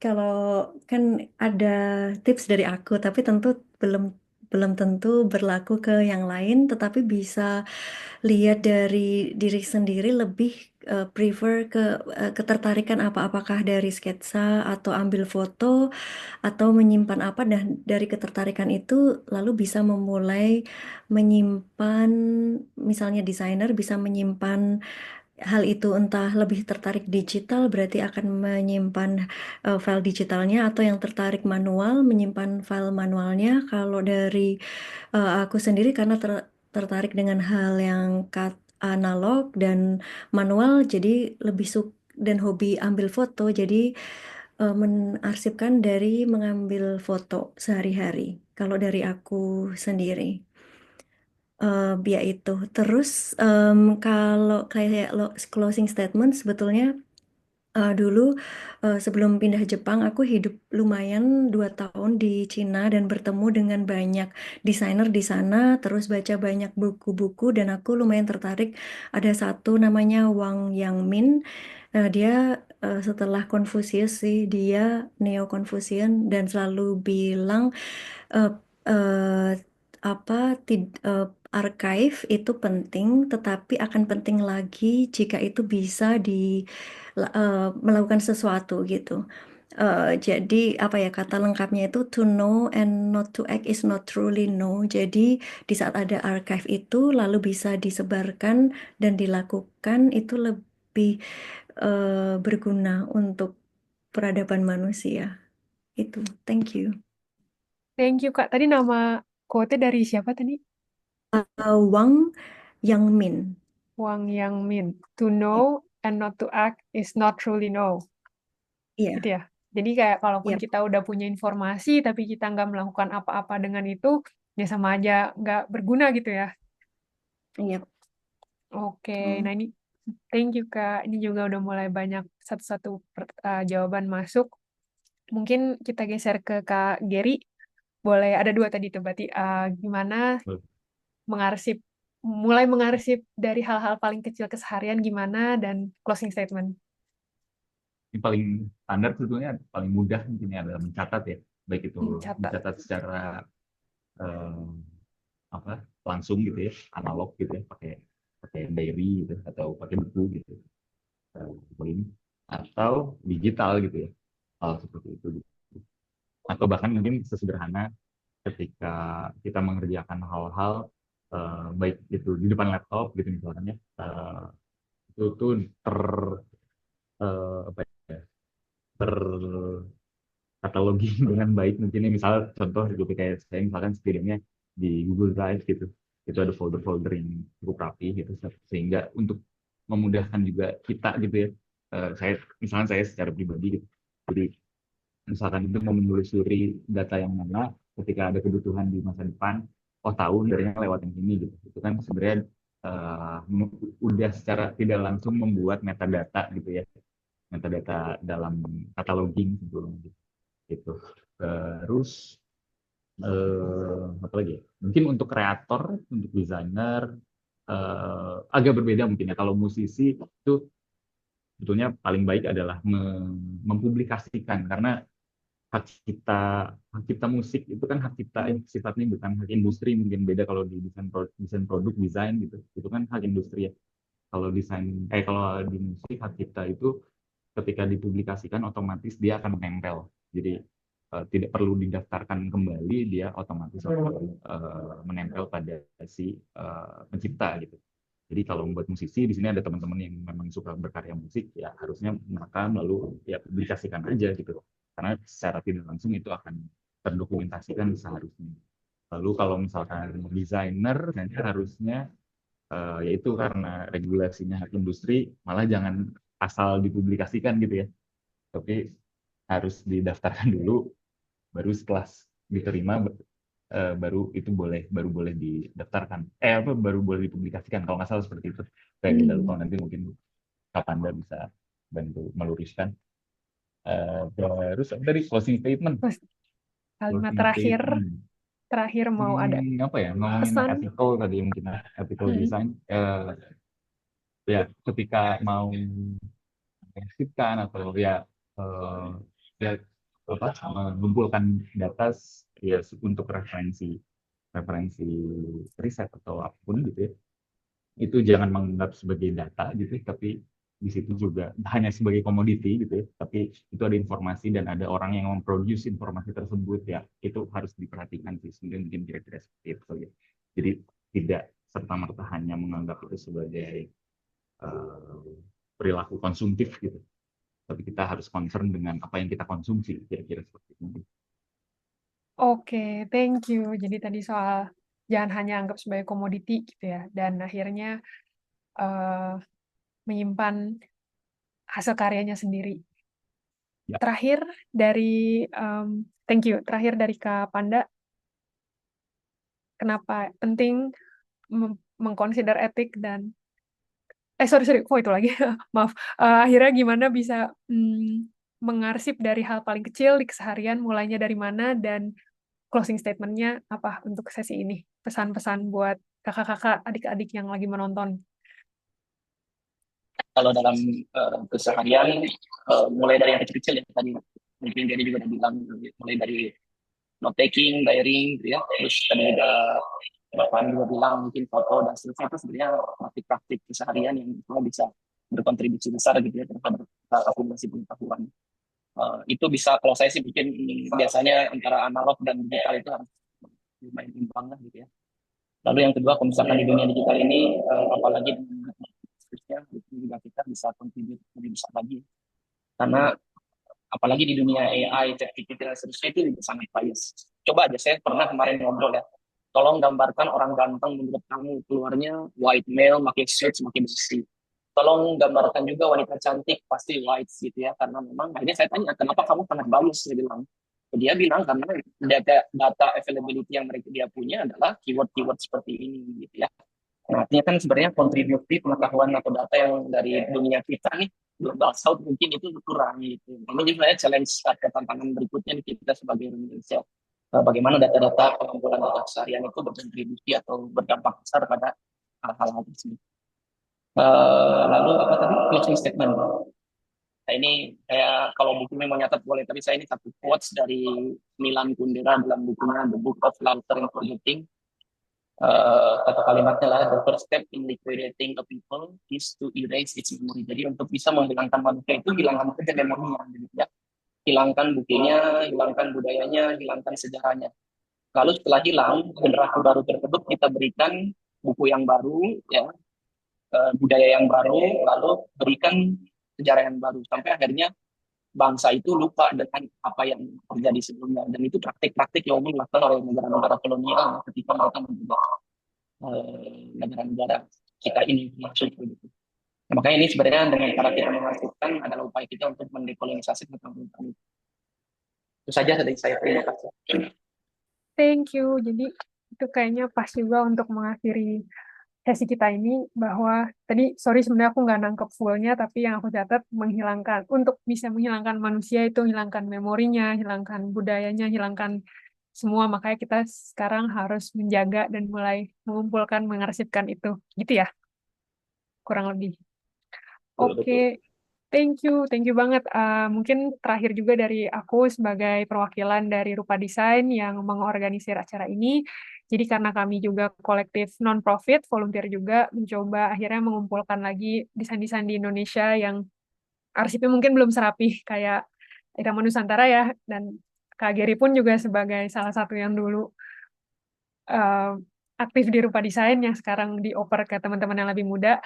kalau kan ada tips dari aku, tapi tentu belum belum tentu berlaku ke yang lain, tetapi bisa lihat dari diri sendiri lebih prefer ke ketertarikan apa, apakah dari sketsa atau ambil foto atau menyimpan apa, dan dari ketertarikan itu lalu bisa memulai menyimpan, misalnya desainer bisa menyimpan hal itu, entah lebih tertarik digital berarti akan menyimpan file digitalnya, atau yang tertarik manual menyimpan file manualnya. Kalau dari aku sendiri karena tertarik dengan hal yang analog dan manual, jadi lebih dan hobi ambil foto, jadi menarsipkan dari mengambil foto sehari-hari. Kalau dari aku sendiri. Ya itu. Terus kalau kayak closing statement, sebetulnya dulu sebelum pindah Jepang, aku hidup lumayan 2 tahun di Cina dan bertemu dengan banyak desainer di sana, terus baca banyak buku-buku dan aku lumayan tertarik. Ada satu namanya Wang Yangmin. Dia setelah Confucius sih, dia Neo-Confucian dan selalu bilang eh, eh, apa archive itu penting, tetapi akan penting lagi jika itu bisa melakukan sesuatu gitu. Jadi apa ya, kata lengkapnya itu to know and not to act is not truly know. Jadi di saat ada archive itu lalu bisa disebarkan dan dilakukan, itu lebih berguna untuk peradaban manusia. Itu, thank you. Thank you, Kak. Tadi nama quote dari siapa tadi? Wang Yangmin. Wang Yangmin. To know and not to act is not truly know. Gitu Iya, ya. Jadi kayak kalaupun iya, kita udah punya informasi tapi kita nggak melakukan apa-apa dengan itu, ya sama aja nggak berguna gitu ya. iya. Oke, Betul. nah ini thank you Kak. Ini juga udah mulai banyak satu-satu jawaban masuk. Mungkin kita geser ke Kak Gary. Boleh ada dua tadi tuh berarti gimana mengarsip mulai mengarsip dari hal-hal paling kecil keseharian gimana dan closing statement. Yang paling standar sebetulnya paling mudah mungkin ya adalah mencatat ya, baik itu Catat. mencatat secara eh, apa langsung gitu ya, analog gitu ya, pakai pakai diary gitu atau pakai buku gitu, poin atau digital gitu ya, hal seperti itu gitu. Atau bahkan mungkin sesederhana ketika kita mengerjakan hal-hal baik itu di depan laptop gitu misalnya, itu tuh apa ya, ter katalogi dengan baik mungkin ya, misal contoh gitu kayak saya misalkan setidaknya di Google Drive gitu, itu ada folder-folder yang cukup rapi gitu, sehingga untuk memudahkan juga kita gitu ya, saya misalnya saya secara pribadi gitu, jadi misalkan itu mau menelusuri data yang mana ketika ada kebutuhan di masa depan, oh tahu dari lewat yang ini gitu, itu kan sebenarnya udah secara tidak langsung membuat metadata gitu ya, metadata dalam cataloging sebelumnya gitu. Terus apa lagi ya? Mungkin untuk kreator, untuk desainer agak berbeda mungkin ya. Kalau musisi itu sebetulnya paling baik adalah mempublikasikan, karena hak cipta musik itu kan hak cipta yang sifatnya bukan hak industri, mungkin beda kalau di desain produk desain gitu, itu kan hak industri ya. Kalau kalau di musik hak cipta itu ketika dipublikasikan otomatis dia akan menempel. Jadi tidak perlu didaftarkan kembali, dia otomatis menempel pada si pencipta gitu. Jadi kalau membuat musisi di sini ada teman-teman yang memang suka berkarya musik, ya harusnya merekam lalu ya publikasikan aja gitu. Karena secara tidak langsung itu akan terdokumentasikan seharusnya. Lalu kalau misalkan desainer nanti harusnya yaitu karena regulasinya hak industri, malah jangan asal dipublikasikan gitu ya, tapi harus didaftarkan dulu, baru setelah diterima baru boleh didaftarkan, apa baru boleh dipublikasikan kalau nggak salah seperti itu. Kayak gitu, Hmm. kalau nanti mungkin Kapanda bisa bantu meluruskan. Terus dari closing statement, Terus kalimat closing terakhir statement terakhir mau ada apa ya, ngomongin pesan. ethical tadi mungkin, ethical Hmm. design, ya ketika mau mengarsipkan atau ya eh, ya apa mengumpulkan data ya untuk referensi referensi riset atau apapun gitu ya, itu jangan menganggap sebagai data gitu, tapi di situ juga hanya sebagai komoditi gitu ya, tapi itu ada informasi dan ada orang yang memproduce informasi tersebut ya, itu harus diperhatikan sih sebenarnya, mungkin kira-kira seperti itu ya. Jadi tidak serta-merta hanya menganggap itu sebagai perilaku konsumtif gitu, tapi kita harus concern dengan apa yang kita konsumsi, kira-kira seperti itu. Oke, thank you. Jadi tadi soal jangan hanya anggap sebagai komoditi gitu ya, dan akhirnya eh, menyimpan hasil karyanya sendiri. Ya. Terakhir dari thank you. Terakhir dari Kak Panda, kenapa penting mengconsider etik dan sorry kok itu lagi maaf. Akhirnya gimana bisa mengarsip dari hal paling kecil di keseharian, mulainya dari mana, dan closing statement-nya apa untuk sesi ini? Pesan-pesan buat kakak-kakak, adik-adik yang lagi menonton. Kalau dalam keseharian, mulai dari yang kecil-kecil ya tadi, mungkin jadi juga udah bilang, mulai dari note taking, diary, gitu ya. Terus tadi juga Bapak juga bilang mungkin foto dan seterusnya, itu sebenarnya praktik-praktik keseharian yang semua bisa berkontribusi besar gitu ya terhadap akumulasi pengetahuan. Itu bisa, kalau saya sih bikin biasanya antara analog dan digital itu harus lumayan imbang lah gitu ya. Lalu yang kedua, kalau misalkan di dunia digital ini, apalagi dengan seterusnya, itu juga kita bisa kontribusi lebih besar lagi. Karena apalagi di dunia AI, ChatGPT dan seterusnya itu juga sangat bias. Coba aja, saya pernah kemarin ngobrol ya, tolong gambarkan orang ganteng menurut kamu, keluarnya white male, pakai suits, pakai besi. Tolong gambarkan juga wanita cantik, pasti white gitu ya, karena memang akhirnya saya tanya, kenapa kamu sangat bias? Dia bilang karena data availability yang mereka dia punya adalah keyword-keyword seperti ini gitu ya. Nah, artinya kan sebenarnya kontribusi pengetahuan atau data yang dari dunia kita nih, global south mungkin itu kurang gitu. Ini sebenarnya challenge atau tantangan berikutnya nih kita sebagai Indonesia. Bagaimana data-data pengumpulan data keseharian itu berkontribusi atau berdampak besar pada hal-hal tersebut. Lalu apa tadi? Closing statement. Nah, ini saya kalau bukunya mau nyatat boleh, tapi saya ini satu quotes dari Milan Kundera dalam bukunya The Book of Laughter and Forgetting. Kata kalimatnya lah, the first step in liquidating a people is to erase its memory. Jadi untuk bisa menghilangkan manusia itu hilangkan saja memorinya, gitu ya. Hilangkan buktinya, hilangkan budayanya, hilangkan sejarahnya. Lalu setelah hilang, generasi baru tersebut kita berikan buku yang baru, ya, budaya yang baru, lalu berikan sejarah yang baru sampai akhirnya bangsa itu lupa dengan apa yang terjadi sebelumnya, dan itu praktik-praktik yang umum dilakukan oleh negara-negara kolonial ketika mereka menjajah negara-negara kita ini masuk begitu. Nah, makanya ini sebenarnya dengan cara kita memastikan adalah upaya kita untuk mendekolonisasi tentang itu. Itu saja dari saya, terima kasih. Thank you. Jadi itu kayaknya pas juga untuk mengakhiri sesi kita ini, bahwa tadi sorry sebenarnya aku nggak nangkep fullnya, tapi yang aku catat menghilangkan, untuk bisa menghilangkan manusia itu hilangkan memorinya, hilangkan budayanya, hilangkan semua. Makanya kita sekarang harus menjaga dan mulai mengumpulkan, mengarsipkan itu, gitu ya kurang lebih. Oke, thank you banget. Mungkin terakhir juga dari aku sebagai perwakilan dari Rupa Desain yang mengorganisir acara ini. Jadi karena kami juga kolektif non-profit, volunteer juga, mencoba akhirnya mengumpulkan lagi desain-desain di Indonesia yang arsipnya mungkin belum serapih kayak Taman Nusantara ya. Dan Kak Geri pun juga sebagai salah satu yang dulu eh, aktif di Rupa Desain yang sekarang dioper ke teman-teman yang lebih muda.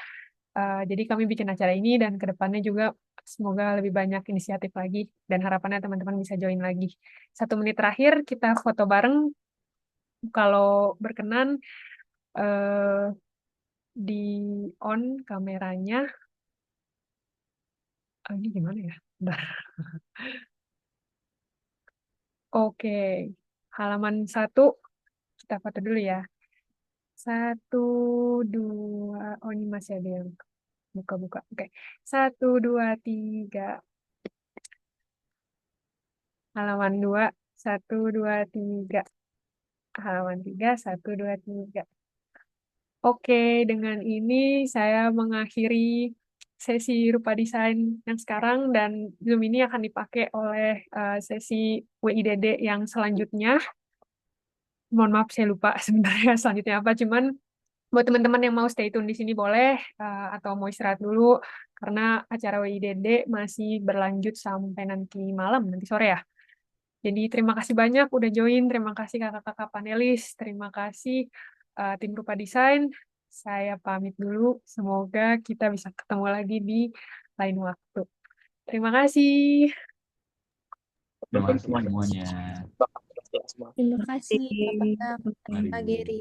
Jadi kami bikin acara ini dan kedepannya juga semoga lebih banyak inisiatif lagi dan harapannya teman-teman bisa join lagi. 1 menit terakhir kita foto bareng kalau berkenan, eh, di on kameranya. Ini gimana ya? Bentar. Oke, halaman 1 kita foto dulu ya. 1, 2, oh ini masih ada yang buka-buka. Oke, 1, 2, 3. Halaman 2, 1, 2, 3. Halaman 3, 1, 2, 3. Oke, dengan ini saya mengakhiri sesi Rupa Desain yang sekarang, dan Zoom ini akan dipakai oleh sesi WIDD yang selanjutnya. mohon maaf saya lupa sebenarnya selanjutnya apa. Cuman buat teman-teman yang mau stay tune di sini boleh, atau mau istirahat dulu karena acara WIDD masih berlanjut sampai nanti malam, nanti sore ya. Jadi terima kasih banyak udah join, terima kasih kakak-kakak panelis, terima kasih tim Rupa Desain. Saya pamit dulu, semoga kita bisa ketemu lagi di lain waktu. Terima kasih. Terima Oke, kasih semuanya. semuanya. Bapak, semua. Terima kasih Kak Terima Pratama, Mari. Kak Geri.